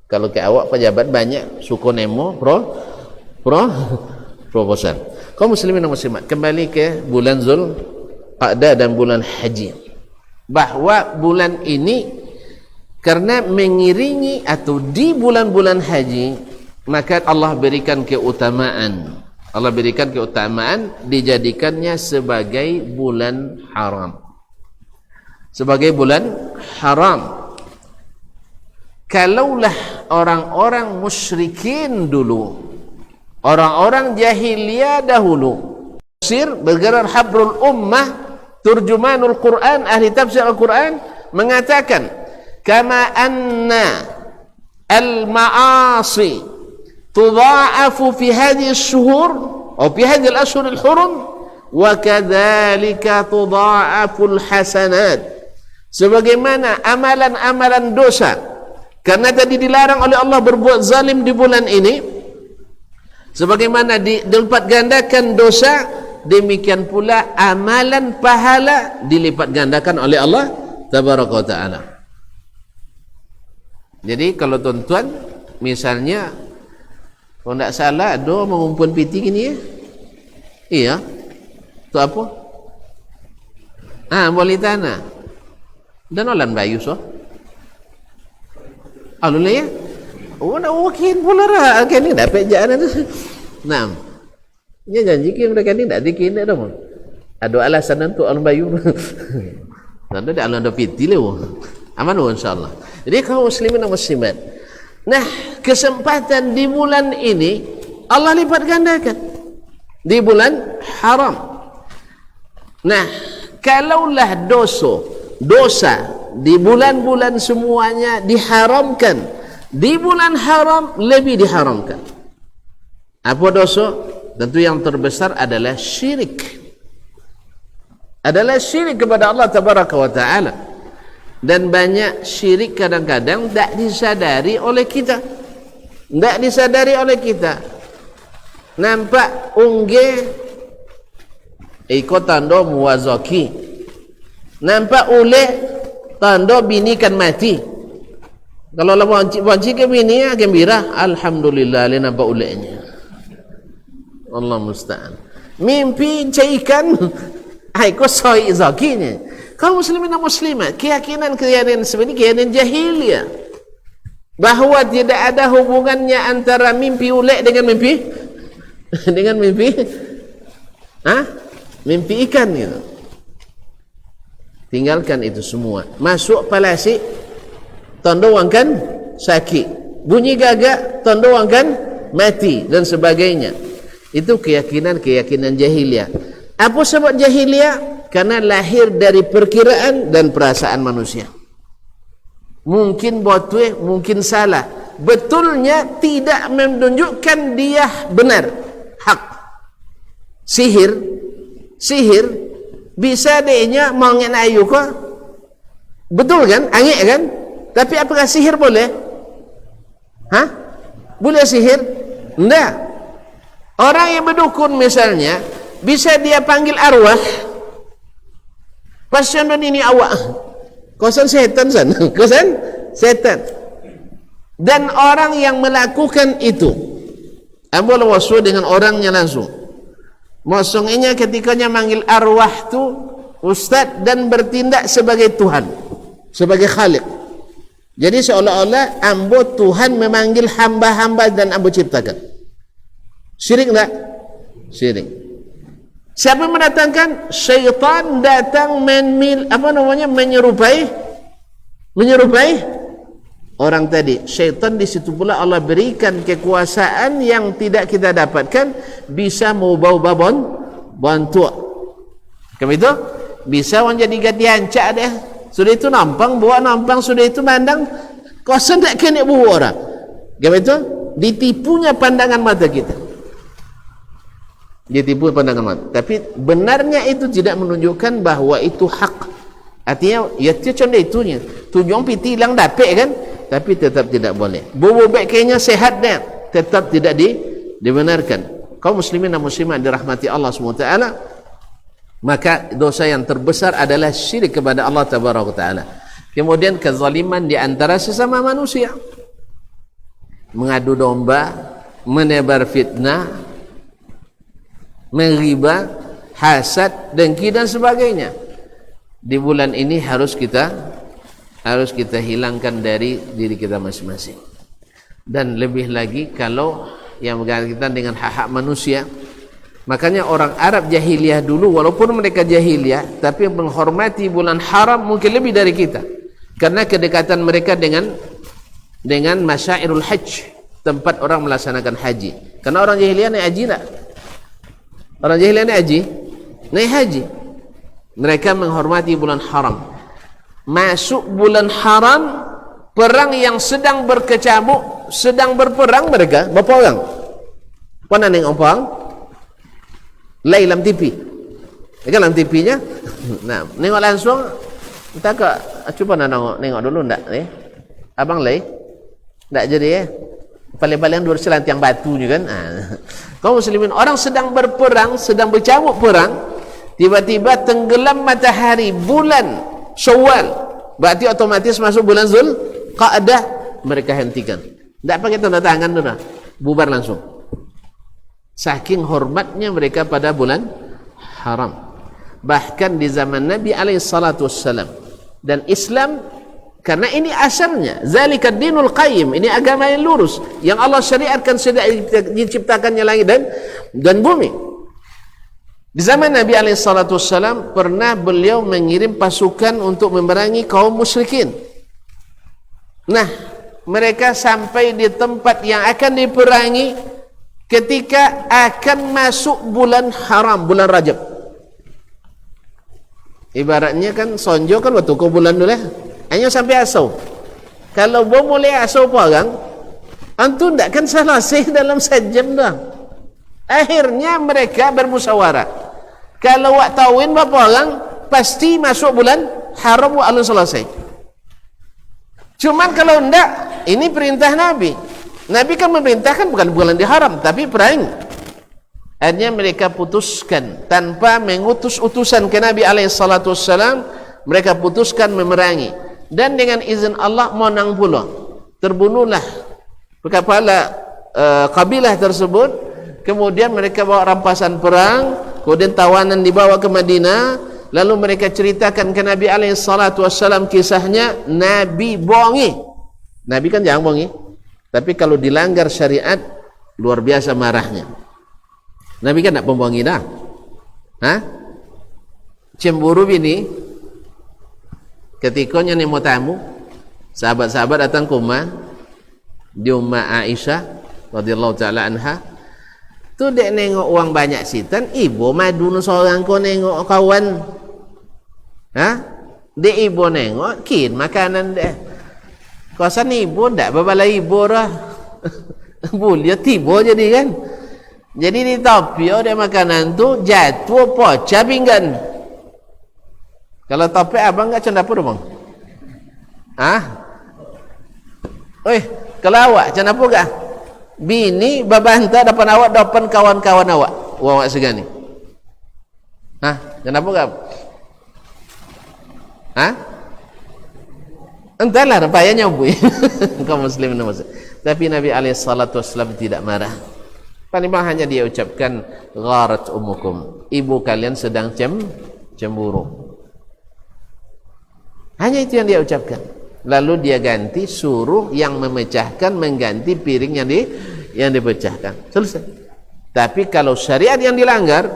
kalau ke awak pejabat banyak suku nemo proposal. Kaum muslimin dan muslimat kembali ke bulan Zulqa'dah dan bulan Haji. Bahwa bulan ini Karena mengiringi atau di bulan-bulan haji, maka Allah berikan keutamaan. Allah berikan keutamaan dijadikannya sebagai bulan haram. Sebagai bulan haram. Kalaulah orang-orang musyrikin dulu, orang-orang jahiliyah dahulu, tafsir bergerak habrul ummah, turjumanul Quran, ahli tafsir Al-Quran mengatakan, kama anna al-ma'asi tudha'afu fi hadhihi asy-syuhur atau fi hadhihi al-ashhur al-hurum wa kadzalika tudha'afu al-hasanat. Sebagaimana amalan-amalan dosa, karena tadi dilarang oleh Allah berbuat zalim di bulan ini, sebagaimana dilipat gandakan dosa, demikian pula amalan pahala dilipat gandakan oleh Allah tabaraka wa taala. Jadi kalau tuan-tuan misalnya kalau tidak salah ada mengumpul piti gini ya, iya, itu apa? Boleh tanah dan olan bayu so alulnya ya, nak wakin pula lah kan ni dapat jalan tu. Nah, dia janji yang mereka ni tak dikin dah dong. Ada alasan untuk orang bayu. Nanti ada alam piti le. Aman insyaallah. Jadi kaum muslimin dan muslimat, nah kesempatan di bulan ini Allah lipat gandakan di bulan haram. Nah, kalaulah dosa di bulan-bulan semuanya diharamkan, di bulan haram lebih diharamkan. Apa dosa? Tentu yang terbesar adalah syirik. Adalah syirik kepada Allah tabaraka wa taala. Dan banyak syirik kadang-kadang tak disadari oleh kita. Tak disadari oleh kita. Nampak unggih ikut tanda muwazaki. Nampak uleh tanda bini kan mati. Kalau wanci ke bini gembira, alhamdulillah le nampak ulehnya. Allah musta'an. Mimpi ikan ai ko soi zakinya. Kaum muslimin dan muslimat, keyakinan seperti keyakinan jahiliyah bahawa tidak ada hubungannya antara mimpi ulek dengan mimpi mimpi ikan itu. Tinggalkan itu semua. Masuk palasi tanda wangkan sakit, bunyi gagak tanda wangkan mati dan sebagainya. Itu keyakinan jahiliyah. Apa sebab jahiliyah? Karena lahir dari perkiraan dan perasaan manusia. Mungkin betul, mungkin salah. Betulnya tidak menunjukkan dia benar, hak. Sihir bisa dia mengin ayu kok. Betul kan? Angin kan? Tapi apakah sihir boleh? Boleh sihir? Tidak. Orang yang berdukun misalnya, bisa dia panggil arwah. Pasien ini awak. Kosan setan san. Kosan setan. Dan orang yang melakukan itu, ambil wasu dengan orangnya langsung. Maksudnya ketikanya manggil arwah tu ustaz dan bertindak sebagai Tuhan, sebagai Khalik. Jadi seolah-olah ambo Tuhan memanggil hamba-hamba dan ambo ciptakan. Syirik enggak? Syirik. Siapa yang mendatangkan? Syaitan datang menyerupai orang tadi. Syaitan di situ pula Allah berikan kekuasaan yang tidak kita dapatkan, bisa mengubah bantu. Kamu itu bisa orang jadi ganti hancak deh. Sudah itu nampang sudah itu mandang kosan tak kena buat orang. Kamu itu ditipunya pandangan mata kita. Ditipu pandangan mata. Tapi benarnya itu tidak menunjukkan bahawa itu hak. Artinya ya itu contoh itunya. Tujuan piti hilang dapat kan, tapi tetap tidak boleh. Bobek kayaknya sehat dah, tetap tidak dibenarkan. Kaum muslimin dan muslimat dirahmati Allah SWT, maka dosa yang terbesar adalah syirik kepada Allah Tabaraka Taala. Kemudian kezaliman di antara sesama manusia, mengadu domba, menebar fitnah, mengriba, hasad, dengki dan sebagainya. Di bulan ini harus kita harus kita hilangkan dari diri kita masing-masing. Dan lebih lagi kalau yang berkaitan dengan hak-hak manusia. Makanya orang Arab jahiliyah dulu, walaupun mereka jahiliyah, tapi menghormati bulan haram mungkin lebih dari kita, karena kedekatan mereka dengan masyairul hajj, tempat orang melaksanakan haji. Karena orang jahiliyah naik haji tak? Orang jahiliyah naik haji. Mereka menghormati bulan haram. Masuk bulan haram, perang yang sedang berkecamuk, sedang berperang mereka, berapa orang? Pernah nengok perang? Lay dalam TV. Kan dalam TV-nya. Nah, nengok langsung. Kita cuba nengok dulu ndak Abang lay? Ndak jadi ya. Paling-paling dua selantiang batu juga kan. Kaum muslimin, orang sedang berperang, sedang bercamuk perang, tiba-tiba tenggelam matahari bulan Syawal. Berarti otomatis masuk bulan Zulqa'dah, mereka hentikan. Ndak pakai tanda tangan dulu. Bubar langsung. Saking hormatnya mereka pada bulan haram. Bahkan di zaman Nabi SAW dan Islam, karena ini asalnya zalika dinul qayyim, ini agama yang lurus yang Allah syariatkan sejak diciptakannya langit dan bumi. Di zaman Nabi SAW pernah beliau mengirim pasukan untuk memerangi kaum musyrikin. Nah, mereka sampai di tempat yang akan diperangi ketika akan masuk bulan haram, bulan Rajab. Ibaratnya kan sonjo kan waktu ke bulan dulu ya. Hanya sampai asau. Kalau bom mulai asau orang, antu ndak kan selesai dalam sejam dah. Akhirnya mereka bermusyawarah. Kalau wak tauin berapa orang, pasti masuk bulan haram wa alun selesai. Cuman kalau ndak, ini perintah Nabi. Nabi kan memerintahkan bukan bulan diharam, tapi perang. Akhirnya mereka putuskan tanpa mengutus utusan ke Nabi SAW, mereka putuskan memerangi. Dan dengan izin Allah menang pula. Terbunuhlah kepala kabilah tersebut. Kemudian mereka bawa rampasan perang, kemudian tawanan dibawa ke Madinah. Lalu mereka ceritakan ke Nabi SAW kisahnya. Nabi bohongi. Nabi kan jangan bohongi. Tapi kalau dilanggar syariat, luar biasa marahnya. Nabi kan tak pembohongi dah. Cemburu bini. Ketikanya ni mau tamu, sahabat-sahabat datang ke rumah di rumah Aisyah radhiyallahu taala anha. Tu dek nengok uang banyak sitan, ibu madu seorang ko nengok kawan. Dek ibu nengok kin makanan dek. Kawasan ibu ndak babalai ibu dah. Boleh tiba jadi kan. Jadi di topi ada makanan tu jatuh pecah pinggan. Kalau topi abang enggak cendapur bang? Kalau awak cendapur enggak? Bini babanta depan awak, depan kawan-kawan awak. Awak segani. Cendapur enggak? Entahlah payahnya bu. Kaum muslimin muslim. Tapi Nabi SAW tidak marah. Paling hanya dia ucapkan gharat umukum, ibu kalian sedang cemburu. Hanya itu yang dia ucapkan. Lalu dia ganti, suruh yang memecahkan mengganti piring yang dipecahkan. Selesai. Tapi kalau syariat yang dilanggar,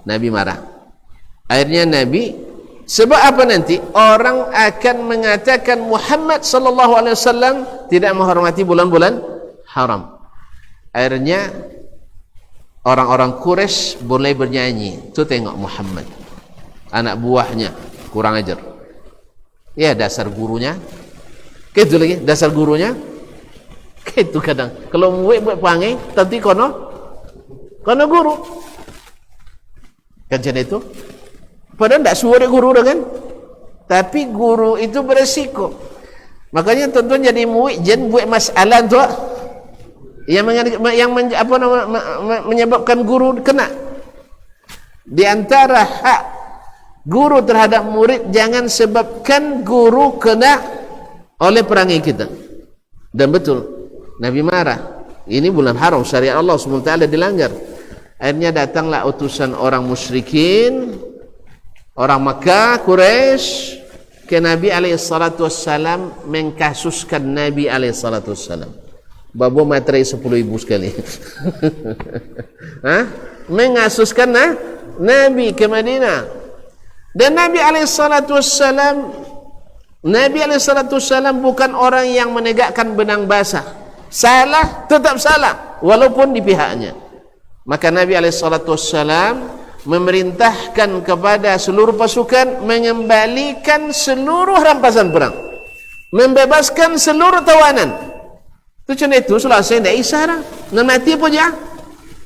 Nabi marah. Akhirnya Nabi, sebab apa nanti orang akan mengatakan Muhammad sallallahu alaihi wasallam tidak menghormati bulan-bulan haram. Akhirnya orang-orang Quraisy mulai bernyanyi. Tu tengok Muhammad, anak buahnya kurang ajar. Ya dasar gurunya. Gitu lagi dasar gurunya. Gitu kadang. Kalau murid buat panggil, tapi kono guru. Kan macam itu. Padahal tak suruh guru dah kan. Tapi guru itu beresiko. Makanya tuan-tuan jadi murid jangan buat masalah tu yang menyebabkan guru kena. Di antara hak guru terhadap murid, jangan sebabkan guru kena oleh perangai kita. Dan betul Nabi marah. Ini bulan haram, syariat Allah SWT dilanggar. Akhirnya datanglah utusan orang musyrikin, orang Makkah, Quraisy, ke Nabi alaihissalatu wassalam mengkasuskan Nabi alaihissalatu wassalam. Babo materai 10,000 sekali. Mengasuskan Nabi ke Madinah. Dan Nabi alaihissalatu wassalam bukan orang yang menegakkan benang basah. Salah tetap salah walaupun di pihaknya. Maka Nabi alaihissalatu wassalam memerintahkan kepada seluruh pasukan mengembalikan seluruh rampasan perang, membebaskan seluruh tawanan. Itu cuma itu selesai, tidak isyarat dan mati pun ya,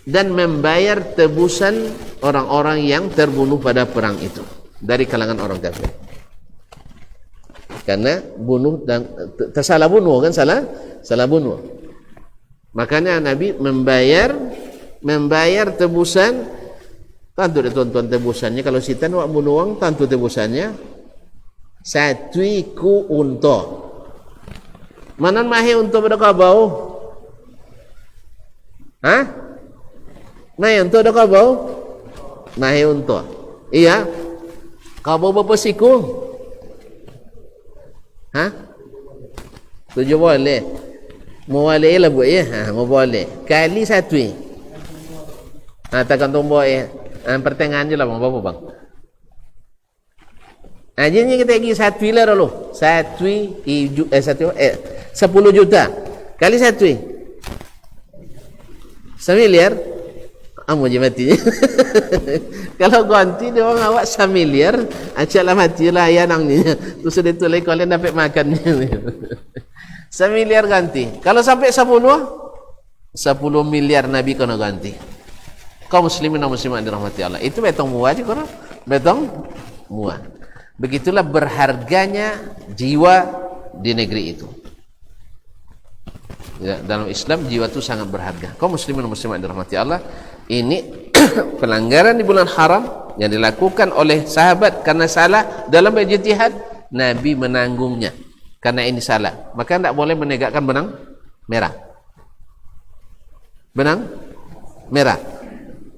dan membayar tebusan orang-orang yang terbunuh pada perang itu dari kalangan orang kafir. Karena bunuh dan tersalah bunuh kan, salah bunuh. Makanya Nabi membayar tebusan. Tentu deh tuan-tuan tebusannya. Kalau sitan wak bunuh orang, tentu tebusannya 1 ku unta. Mana mahi unta pada kabau? Mahi unta pada kabau? Mahi unta. Iya. Kabau berapa siku? 7 boleh. Mau boleh lah buat ya? Mau boleh. Kali 1. Takkan tombol ya. Pertengahan je lah bang, berapa bang? Jadi kita pergi 1 lah dulu. 10 juta kali 1 1 miliar. Amu je mati. Kalau ganti dia orang awak 1 miliar, acaklah mati lah ayah nang ni. Terus dia tu lagi kalian dapat makan. 1 miliar ganti. Kalau sampai 10 miliar Nabi kena ganti. Kaum muslimin dan muslimat dirahmati Allah. Itu betong muah je korang. Betong muah. Begitulah berharganya jiwa di negeri itu. Ya, dalam Islam jiwa itu sangat berharga. Kaum muslimin dan muslimat dirahmati Allah, ini pelanggaran di bulan haram yang dilakukan oleh sahabat karena salah dalam berjihad, Nabi menanggungnya karena ini salah. Maka tidak boleh menegakkan benang merah.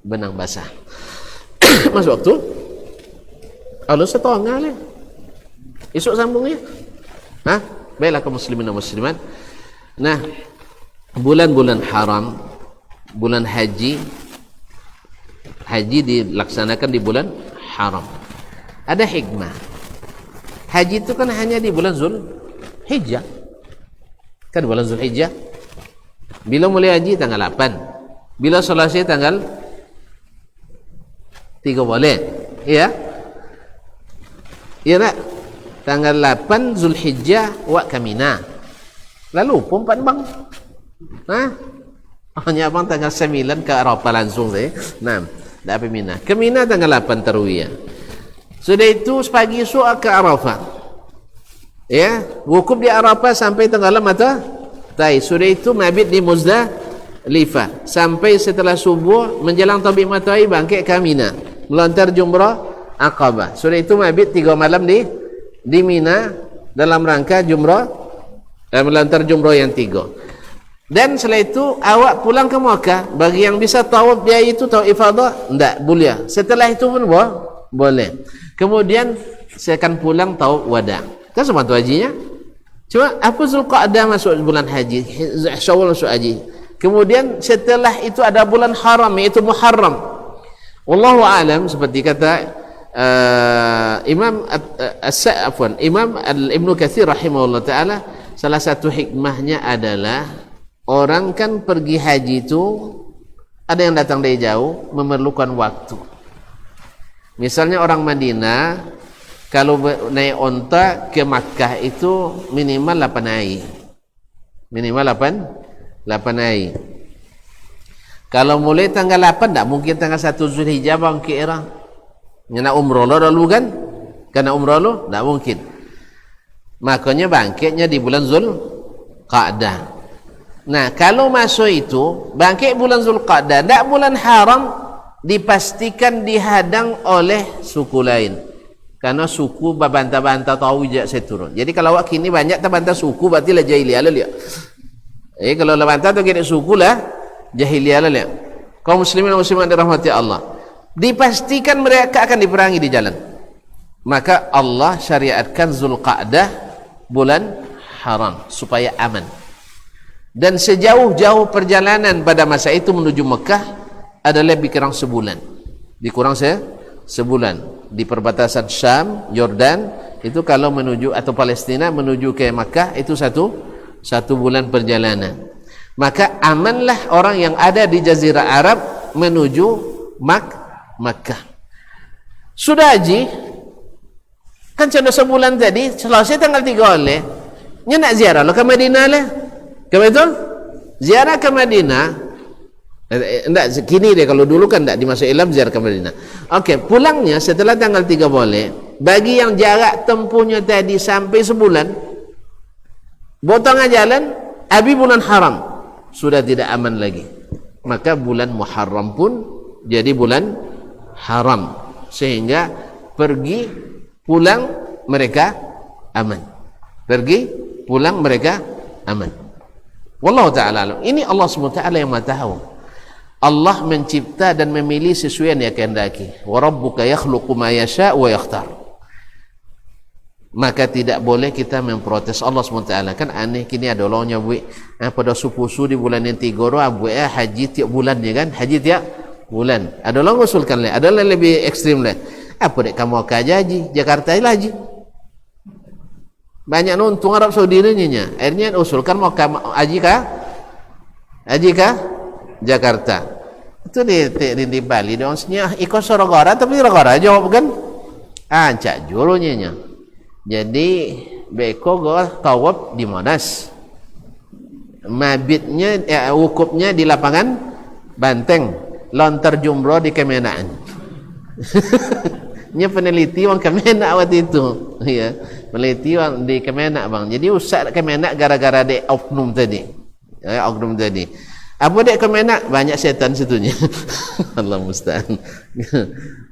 Benang basah. Mas waktu Allah setengah lah. Esok sambung ya. Baiklah kaum muslimin dan muslimat. Nah, bulan-bulan haram, bulan haji dilaksanakan di bulan haram. Ada hikmah. Haji itu kan hanya di bulan Zulhijjah. Kan bulan Zulhijjah. Bila mulai haji tanggal 8. Bila selesai tanggal 3 boleh. Iya. Iya tak? Tanggal 8 Zulhijjah wak ke Mina. Lalu pun bang. Hanya abang tanggal 9 ke Arafah langsung saya. Nah, dah pergi Mina. Ke Mina tanggal 8 Tarwiyah. Sudah itu pagi esok ke Arafah. Ya, wukuf di Arafah sampai tenggelam mata. Sudah itu mabit di Muzdalifah sampai setelah subuh menjelang terbit matahari bangkit ke Mina. Melontar jumrah Aqabah. Sudah itu mabit 3 malam di Mina dalam rangka jumrah melontar jumrah yang 3. Dan setelah itu awak pulang ke Makkah. Bagi yang bisa tawaf dia itu tawaf ifadah, tidak boleh. Setelah itu pun boleh. Kemudian saya akan pulang tawaf wada. Kan semua tu hajinya. Cuma apa Zulqa'dah masuk bulan haji, Syawal masuk haji. Kemudian setelah itu ada bulan haram, iaitu Muharram. Wallahu a'lam, seperti kata Imam Ibnu Katsir rahimahullah taala, salah satu hikmahnya adalah orang kan pergi haji itu ada yang datang dari jauh memerlukan waktu. Misalnya orang Madinah kalau naik onta ke Makkah itu minimal 8 hari. Minimal 8 hari. Kalau mulai tanggal 8 tak mungkin tanggal 1 Zulhijjah bang kira. Nak umrah lo dulu kan? Karena umrah lo tak mungkin. Makanya bangkitnya di bulan Zulqa'dah. Nah, kalau masuk itu bangkit bulan Zulqa'dah, tak bulan haram, dipastikan dihadang oleh suku lain. Karena suku berbantah-bantah tahu je saya turun. Jadi kalau awak kini banyak terbantah suku berarti lah jahiliyah lah lihat. Kalau lah bantah tu kira suku lah jahiliyah lah lihat. Kaum muslimin dan muslimat dirahmati Allah, dipastikan mereka akan diperangi di jalan. maka Allah syariatkan Zulqa'dah bulan haram supaya aman. Dan sejauh-jauh perjalanan pada masa itu menuju Mekah adalah lebih kurang sebulan. Sebulan di perbatasan Syam, Yordan itu kalau menuju atau Palestina menuju ke Mekah itu satu bulan perjalanan. Maka amanlah orang yang ada di Jazirah Arab menuju Makkah. Sudah haji kan sudah sebulan tadi, selesai tanggal 3 oleh nya nak ziarah lo ke Madinah lah. Betul? Ziarah ke Madinah enggak kini deh, kalau dulu kan enggak di masa Islam ziarah ke Madinah. Okey, pulangnya setelah tanggal 3 boleh. Bagi yang jarak tempuhnya tadi sampai sebulan, potong jalan abi bulan haram sudah tidak aman lagi. Maka bulan Muharram pun jadi bulan haram, sehingga pergi pulang mereka aman. Pergi pulang mereka aman. Wallahu ta'ala alam. Ini Allah SWT yang maha tahu. Allah mencipta dan memilih sesuai yang dia kehendaki. Wa rabbuka yakhluqu ma yasha' wa yakhtar. Maka tidak boleh kita memprotes Allah SWT. Kan aneh kini ada orangnya buat pada supusu di bulan yang 3 buat haji tiap bulan ya kan, haji tiap bulan. Ada orang usulkan lah, ada yang lebih ekstrim lah. Apa dek kamu akan haji Jakarta lah haji. Banyak nuntung Arab Saudi nya. Akhirnya usulkan mau haji kah Jakarta. Itu di Bali dong senyah ikut sorogora tapi sorogora jawab kan. Ancak jurunya nya. Jadi beko go tawaf di Monas. Mabitnya wukufnya di lapangan Banteng. Lontar jumroh di Kemenaan. Nya peneliti orang Kemenak waktu itu, ya, peneliti orang di Kemenak bang. Jadi usah Kemenak gara-gara dek oknum tadi, Apa dek Kemenak banyak setan situnya. Allah musta'an.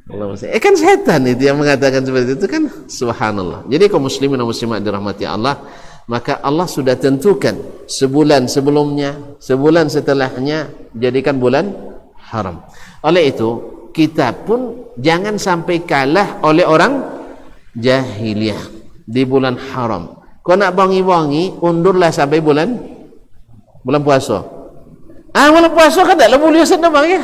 Allah musta'an. Kan setan itu yang mengatakan seperti itu kan, subhanallah. Jadi kaum muslimin dan muslimat dirahmati Allah, maka Allah sudah tentukan sebulan sebelumnya, sebulan setelahnya jadikan bulan haram. Oleh itu kita pun jangan sampai kalah oleh orang jahiliyah di bulan haram. Kau nak bangi-bangi, undurlah sampai bulan puasa. Bulan puasa kan tak boleh sana bang ya.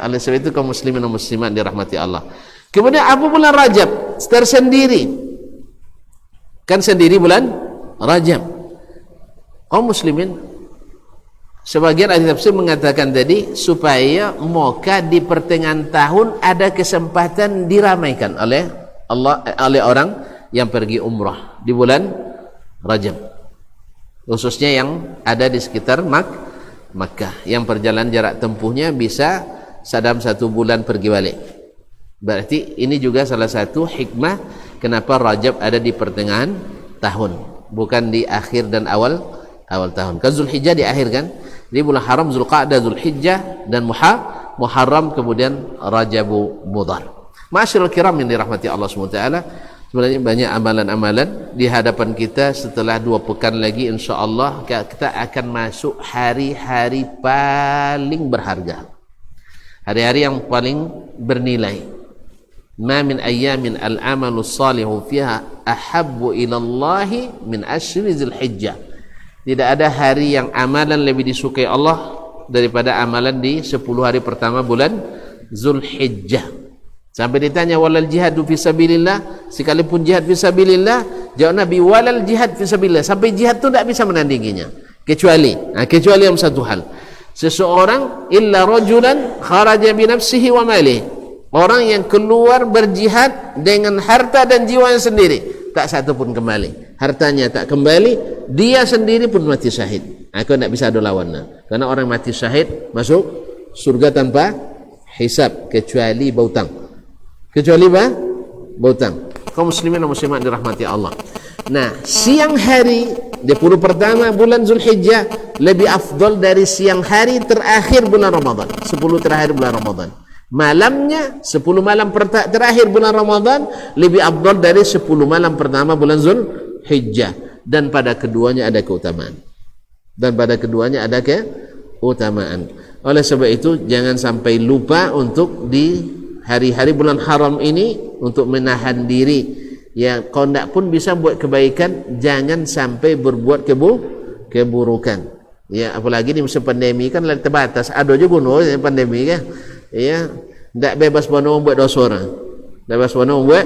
Oleh sebab itu kaum muslimin dan muslimat dirahmati Allah. Kemudian apa bulan Rajab tersendiri. Kan sendiri bulan Rajab. Kaum muslimin sebagian ahli tafsir mengatakan tadi supaya moga di pertengahan tahun ada kesempatan diramaikan oleh Allah, oleh orang yang pergi umrah di bulan Rajab, khususnya yang ada di sekitar Makkah yang perjalanan jarak tempuhnya bisa dalam 1 bulan pergi balik. Berarti ini juga salah satu hikmah kenapa Rajab ada di pertengahan tahun, bukan di akhir dan awal tahun. Kan Zulhijjah di akhir kan. Jadi bulan haram Zulqa'dah, Zulhijjah dan Muharram, kemudian Rajabu Mudhar. Ma'asyiral kiram yang dirahmati Allah SWT, sebenarnya banyak amalan-amalan di hadapan kita. Setelah 2 pekan lagi insyaallah kita akan masuk hari-hari paling berharga, hari-hari yang paling bernilai. Ma min ayyamin al-amalu salihu fiha ahabbu ila Allah min ashri Zulhijjah. Tidak ada hari yang amalan lebih disukai Allah daripada amalan di 10 hari pertama bulan Zulhijjah. Sampai ditanya walal jihadu fi sabilillah, sekalipun jihad fi sabilillah, jawab Nabi walal jihad fi sabilillah, sampai jihad itu tidak bisa menandinginya kecuali yang satu hal, seseorang illa rajulan kharaja bi nafsihi wa malihi, orang yang keluar berjihad dengan harta dan jiwanya sendiri, tak satu pun kembali, hartanya tak kembali, dia sendiri pun mati syahid. Aku tidak bisa ada lawannya, karena orang mati syahid masuk surga tanpa hisab kecuali bautang, bautang. Kaum muslimin dan muslimat dirahmati Allah. Nah, siang hari 10 pertama bulan Zulhijjah lebih afdal dari siang hari terakhir bulan Ramadan, 10 terakhir bulan Ramadan. Malamnya 10 malam terakhir bulan Ramadan lebih afdal dari 10 malam pertama bulan Zulhijjah, dan pada keduanya ada keutamaan. Oleh sebab itu jangan sampai lupa untuk di hari-hari bulan haram ini untuk menahan diri. Ya, kalau tidak pun bisa buat kebaikan, jangan sampai berbuat keburukan. Ya, apalagi di musim pandemi kan lagi terbatas. Ada juga gunung pandemi kan. Ya, tidak bebas bono buat dosa orang. Bebas bono buat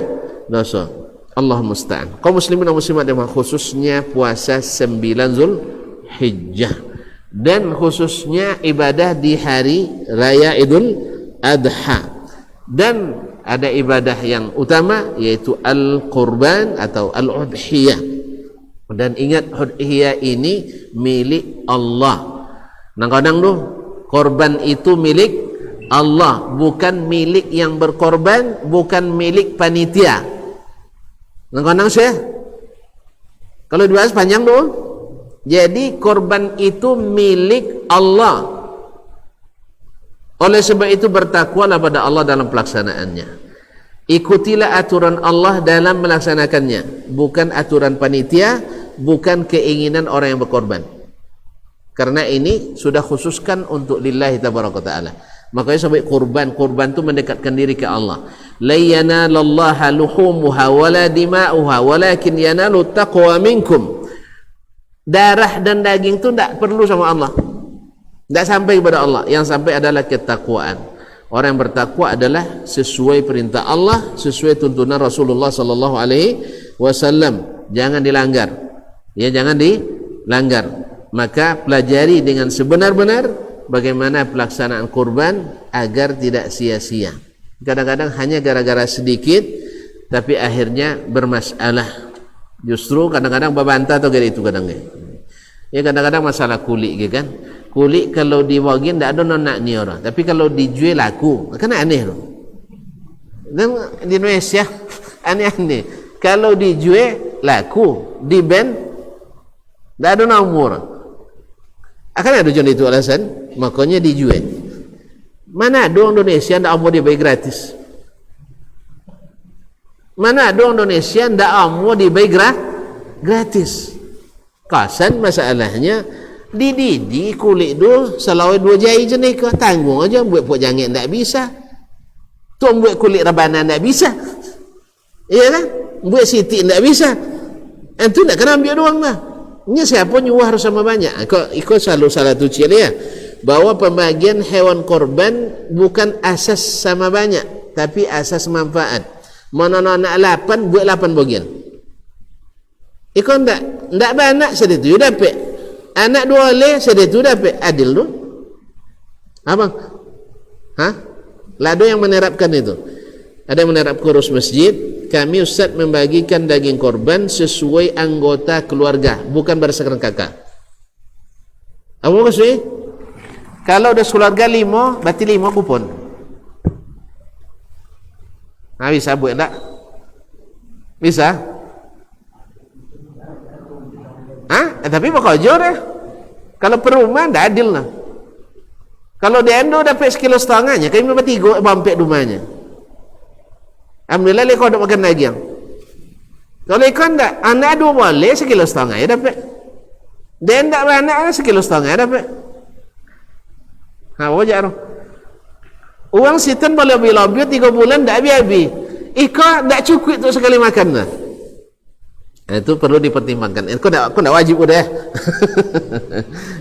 dosa. Allah musta'an. Kaum muslimin dan muslimat yang khususnya puasa 9 Zulhijjah dan khususnya ibadah di hari raya Idul Adha, dan ada ibadah yang utama yaitu al-qurban atau al-udhiyah. Dan ingat, udhiyah ini milik Allah. Kadang-kadang tuh korban itu milik Allah, bukan milik yang berkorban, bukan milik panitia. Kadang-kadang saya kalau dibahas panjang tuh. Jadi korban itu milik Allah. Oleh sebab itu bertakwalah pada Allah dalam pelaksanaannya. Ikutilah aturan Allah dalam melaksanakannya, bukan aturan panitia, bukan keinginan orang yang berkorban. Karena ini sudah khususkan untuk lillahi tabaraka ta'ala. Makanya sampai kurban itu mendekatkan diri ke Allah. La yanalallaha luhumuha wala dima'uha walakin yanalu taqwa minkum. Darah dan daging itu tidak perlu sama Allah, tidak sampai kepada Allah. Yang sampai adalah ketakwaan. Orang yang bertakwa adalah sesuai perintah Allah, sesuai tuntunan Rasulullah sallallahu alaihi wasallam. Jangan dilanggar. Ya, jangan dilanggar. Maka pelajari dengan sebenar-benar bagaimana pelaksanaan kurban agar tidak sia-sia. Kadang-kadang hanya gara-gara sedikit tapi akhirnya bermasalah. Justru kadang-kadang berbantah atau kayak itu kadang-kadang. Ya, kadang-kadang masalah kulit gitu kan. Kulit kalau diwagin tidak ada nak ni orang, tapi kalau dijual laku, kan aneh loh. Dan di Indonesia aneh-aneh. Kalau dijual laku, di ban tidak ada nomor. Akan ada john itu alasan, makanya dijual. Mana ada orang Indonesia tidak mau dibayar gratis? Mana ada orang Indonesia tidak mau dibayar gratis? Kasan masalahnya di kulit tu selawai 2 jari je ni ke tanggung aja, buat jangit tak bisa, tu buat kulit rabanan tak bisa, iya kan, buat siti tak bisa, itu nak kena ambil doang lah. Ini siapa nyuruh harus sama banyak. Ikut selalu salah tu cik ya, bahawa pembagian hewan korban bukan asas sama banyak, tapi asas manfaat. Mana nak 8 buat 8 bagian. Ikut tak banyak sedetu dapat. Anak 2 le sedetu dapat. Adil tu. Abang. Lado yang menerapkan itu. Ada yang menerap kurus masjid. Kami ustaz membagikan daging korban sesuai anggota keluarga, bukan berdasarkan kakak. Apa maksudnya? Kalau ada keluarga 5, berarti 5 kupon. Bisa buat tak? Bisa? Tapi bakal jauh deh. Kalau perumahan tak adil lah. Kalau di Endo dapat 1,5 kiloganya, kami dapat 3 bampek rumahnya. Alhamdulillah lekau ada makan lagi yang. Kalau ikan tak, anak 2 boleh 1,5 kilo ya dapat. Dan tak beranak 1,5 kilo ya dapat. Wajah tu. Uang sitan boleh lebih 3 bulan tak habis-habis. Ikan tak cukup untuk sekali makan lah. Itu perlu dipertimbangkan. Aku tak wajib udah.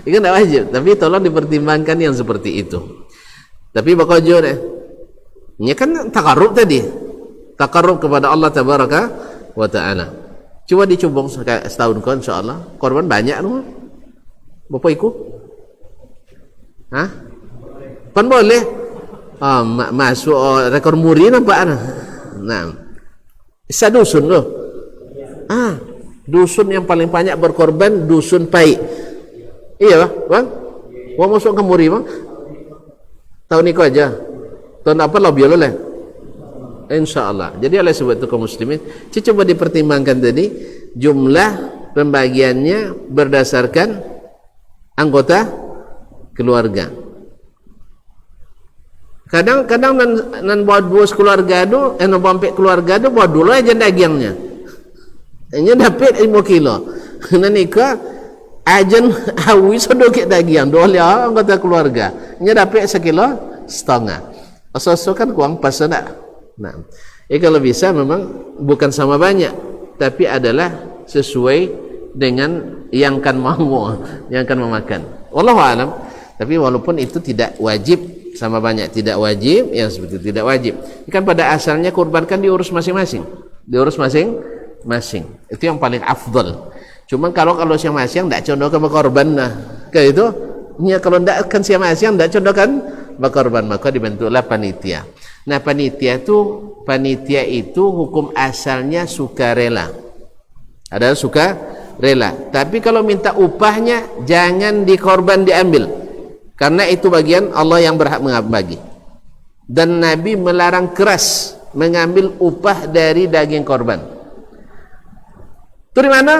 Ikan tak wajib, tapi tolong dipertimbangkan yang seperti itu. Tapi bakal jauh deh. Ini kan takarrub tadi. Takarrub kepada Allah tabaraka wa ta'ala. Cuba dicubung setahun kau insyaAllah. Korban banyak tu. Bapak ikut? Pan boleh? Masuk rekor muri nampak. Nah, isa dusun tu. Dusun yang paling banyak berkorban dusun Pai. Iya bang? Mau masuk ke muri bang? Tahun ini aja. Tahun apa lebih boleh? InsyaAllah. Jadi oleh sebab itu kaum muslimin, coba dipertimbangkan tadi jumlah pembagiannya berdasarkan anggota keluarga. Kadang-kadang nan buat 2 keluarga tu, bampek keluarga tu buat dulu aja dagingnya. Ini dapat 5 kilo. Nan nikah ajan awi sedikit daging, 2 anggota keluarga. Ini dapat 1,5 kilo. Asos kan kuang pasana. Nah, kalau bisa memang bukan sama banyak, tapi adalah sesuai dengan yang kan mau, yang kan memakan. Wallahu alam. Tapi walaupun itu tidak wajib sama banyak, tidak wajib, yang seperti itu tidak wajib. Kan pada asalnya kurban kan diurus masing-masing, diurus masing-masing. Itu yang paling afdal. Cuma kalau masing-masing tidak condong ke korban, nah kayak itu. Ya, kalau tidak kan masing-masing tidak condong kan berkorban, maka dibentuklah panitia. Nah, panitia itu hukum asalnya sukarela. Ada sukarela. Tapi kalau minta upahnya jangan dikorban diambil. Karena itu bagian Allah yang berhak membagi. Dan Nabi melarang keras mengambil upah dari daging korban. Itu di mana?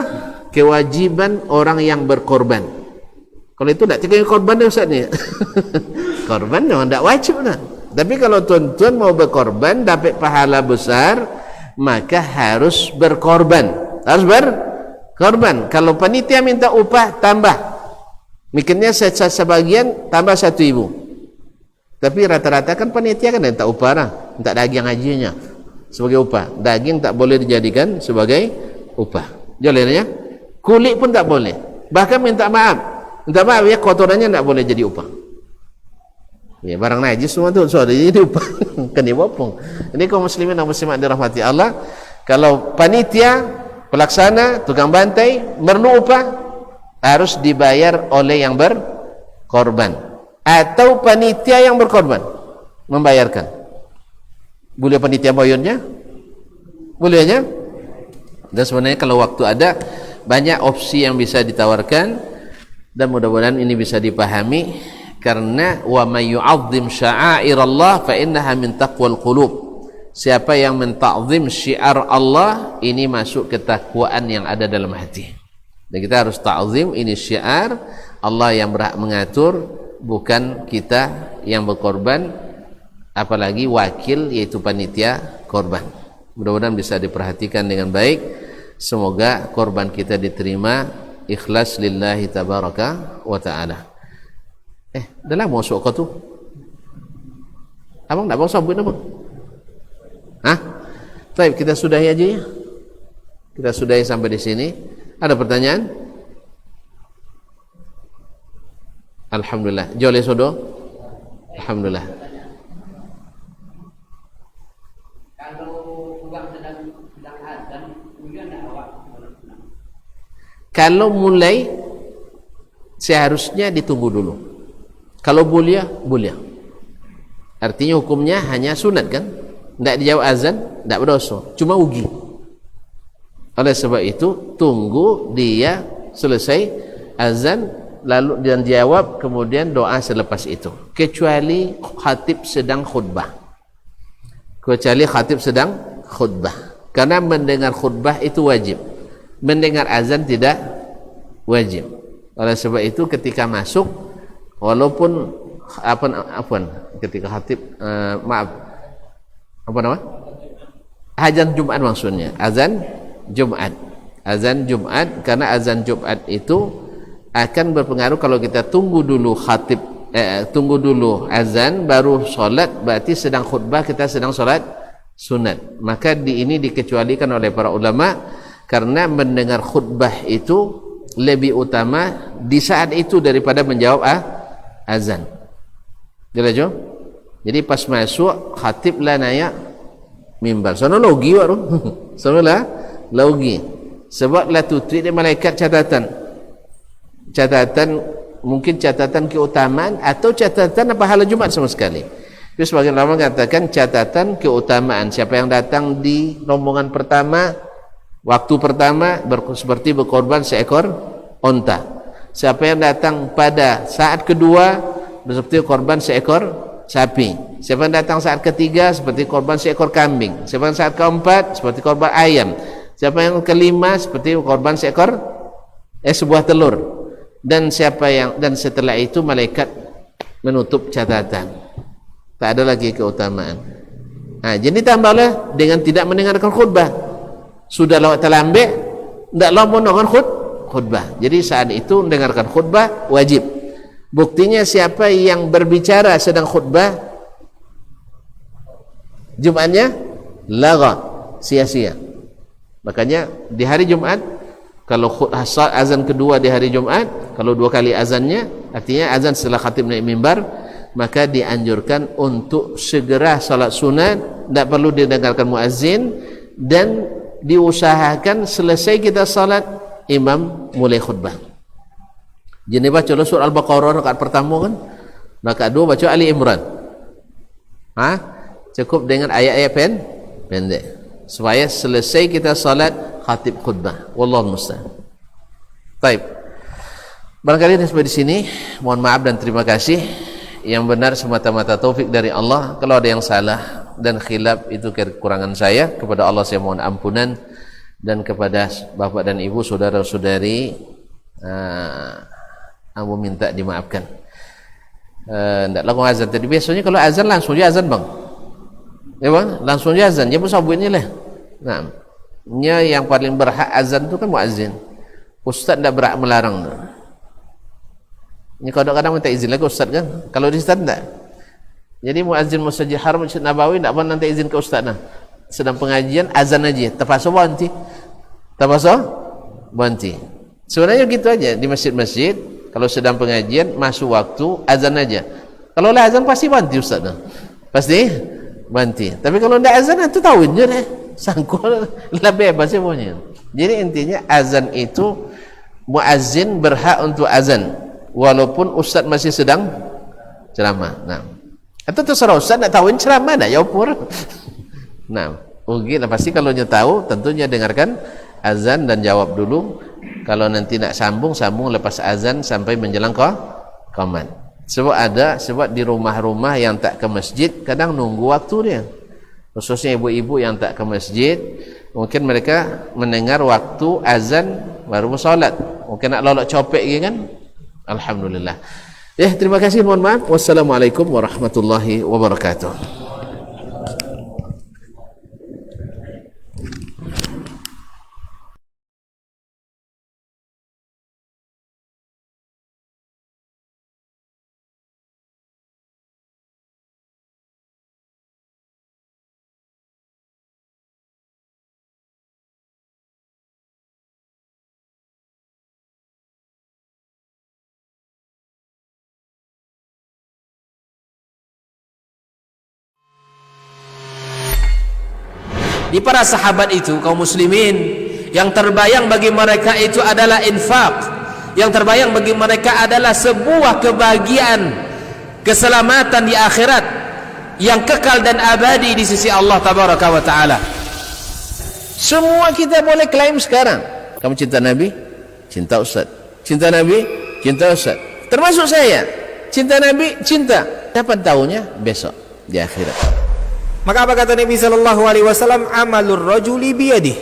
Kewajiban orang yang berkorban. Kalau itu tidak cekik korban dia Ustaz ni. Korban memang tidak wajib lah. Tapi kalau tuan-tuan mau berkorban dapat pahala besar, maka harus berkorban. Harus berkorban. Kalau panitia minta upah tambah. Mikirnya sebagian tambah 1.000. Tapi rata-rata kan panitia kan minta upah lah. Minta daging hajinya sebagai upah. Daging tak boleh dijadikan sebagai upah. Jalannya kulit pun tak boleh. Bahkan minta maaf ya, kotorannya tidak boleh jadi upah. Ya, barang najis semua tu sudah jadi upah. Kan dibopong. Ini kaum muslimin dan muslimat dirahmati Allah, kalau panitia, pelaksana, tukang bantai perlu upah, harus dibayar oleh yang berkorban atau panitia yang berkorban membayarkan. Boleh panitia bayarnya? Bolehnya? Dan sebenarnya kalau waktu ada banyak opsi yang bisa ditawarkan. Dan mudah-mudahan ini bisa dipahami, karena wa may yu'azzim sya'airallah fa innaha min taqwal qulub. Siapa yang menta'zim syiar Allah, ini masuk ketakwaan yang ada dalam hati. Dan kita harus ta'zim, ini syiar Allah yang berhak mengatur, bukan kita yang berkorban, apalagi wakil yaitu panitia korban. Mudah-mudahan bisa diperhatikan dengan baik. Semoga korban kita diterima ikhlas lillahi tabaraka wa ta'ala. Dah lama masuk kau tu? Abang tak bang sabut apa? Baik, kita sudahi aja ya. Kita sudahi sampai di sini. Ada pertanyaan? Alhamdulillah. Jole sodo? Alhamdulillah. Kalau mulai seharusnya ditunggu dulu. Kalau boleh. Artinya hukumnya hanya sunat kan? Tidak dijawab azan, tidak berdosa. Cuma ugi. Oleh sebab itu tunggu dia selesai azan, lalu dan jawab, kemudian doa selepas itu. Kecuali khatib sedang khutbah. Karena mendengar khutbah itu wajib. Mendengar azan tidak wajib. Oleh sebab itu ketika masuk, walaupun ketika khatib azan Jumat maksudnya, azan Jumat, karena azan Jumat itu akan berpengaruh. Kalau kita tunggu dulu khatib, tunggu dulu azan baru solat, berarti sedang khutbah, kita sedang solat sunat. Maka ini dikecualikan oleh para ulama, karena mendengar khutbah itu lebih utama di saat itu daripada menjawab azan. Jelas jo? Jadi pas masuk khatib lah nanya mimbar. Sono logi waru. Sono lah logi. Sebab la tutri dia malaikat catatan. Mungkin catatan keutamaan atau catatan pahala Jumat sama sekali. Itu sebagian ulama mengatakan catatan keutamaan. Siapa yang datang di rombongan pertama, waktu pertama seperti berkorban seekor onta. Siapa yang datang pada saat kedua seperti korban seekor sapi. Siapa yang datang saat ketiga seperti korban seekor kambing. Siapa yang saat keempat seperti korban ayam. Siapa yang kelima seperti korban seekor sebuah telur. Dan setelah itu malaikat menutup catatan. Tak ada lagi keutamaan. Jadi tambahlah dengan tidak mendengarkan khutbah. Sudah lewat terlambat, tidak lama mendengarkan khutbah. Jadi saat itu mendengarkan khutbah wajib. Buktinya siapa yang berbicara sedang khutbah, Jumatnya lagha, sia-sia. Makanya di hari Jumat, kalau azan kedua di hari Jumat, kalau 2 kali azannya, artinya azan setelah khatib naik mimbar, maka dianjurkan untuk segera salat sunat, tidak perlu didengarkan muazzin, dan diusahakan selesai kita salat imam mulai khutbah. Jadi baca surah Al-Baqarah rakaat pertama kan, rakaat 2 baca Ali Imran. Cukup dengan ayat-ayat pendek supaya selesai kita salat khatib khutbah. Wallahu musta'an. Baik. Barangkali sampai di sini. Mohon maaf dan terima kasih. Yang benar semata-mata taufik dari Allah. Kalau ada yang salah dan khilaf itu kekurangan saya, kepada Allah saya mohon ampunan, dan kepada bapak dan ibu, saudara-saudari, aku minta dimaafkan. Tidak lakukan azan tadi. Biasanya kalau azan langsung dia azan bang. Ya bang, langsung dia azan. Dia pun sabun ni lah. Nah, yang paling berhak azan tu kan muazzin. Ustaz tidak berhak melarang tu. Ini kadang-kadang minta izin lagi ustaz kan. Kalau di ustaz tidak. Jadi muazzin Masjid Haram, Masjid Nabawi tidak pernah minta izin ke ustaz nah. Sedang pengajian azan aja. Terpaksa berhenti. Sebenarnya gitu aja di masjid-masjid. Kalau sedang pengajian masuk waktu azan aja. Kalau lah azan pasti berhenti ustaz nah. Pasti berhenti. Tapi kalau tidak azan itu tahu je deh. Sangkul lah bebas semuanya. Jadi intinya azan itu muazzin berhak untuk azan walaupun ustaz masih sedang ceramah. Nah, atau terserah ustaz nak tahuin ceramah nak ya pur. Nah, lah pasti kalau dia tahu tentunya dengarkan azan dan jawab dulu. Kalau nanti nak sambung lepas azan sampai menjelang qamat. Sebab di rumah-rumah yang tak ke masjid kadang nunggu waktu dia. Khususnya ibu-ibu yang tak ke masjid, mungkin mereka mendengar waktu azan baru bersolat. Mungkin nak lolok copek gitu kan. Alhamdulillah. Terima kasih, mohon maaf. Wassalamualaikum warahmatullahi wabarakatuh. Di para sahabat itu, kaum muslimin, yang terbayang bagi mereka itu adalah infak, yang terbayang bagi mereka adalah sebuah kebahagiaan, keselamatan di akhirat yang kekal dan abadi di sisi Allah tabaraka wa taala. Semua kita boleh klaim sekarang. Kamu cinta Nabi? Cinta Ustaz. Cinta Nabi? Cinta Ustaz. Termasuk saya. Cinta Nabi? Cinta. Dapat tahunya besok di akhirat. Maka apa kata Nabi sallallahu alaihi wasallam? Amalur rajuli biyadih.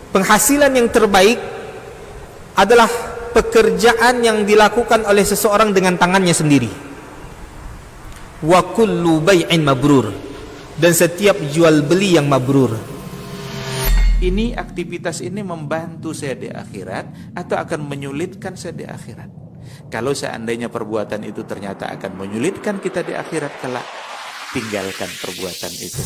Penghasilan yang terbaik adalah pekerjaan yang dilakukan oleh seseorang dengan tangannya sendiri. Wa kullu bai'in mabrur. Dan setiap jual beli yang mabrur. Ini aktivitas ini membantu saya di akhirat atau akan menyulitkan saya di akhirat. Kalau seandainya perbuatan itu ternyata akan menyulitkan kita di akhirat kelak, tinggalkan perbuatan itu.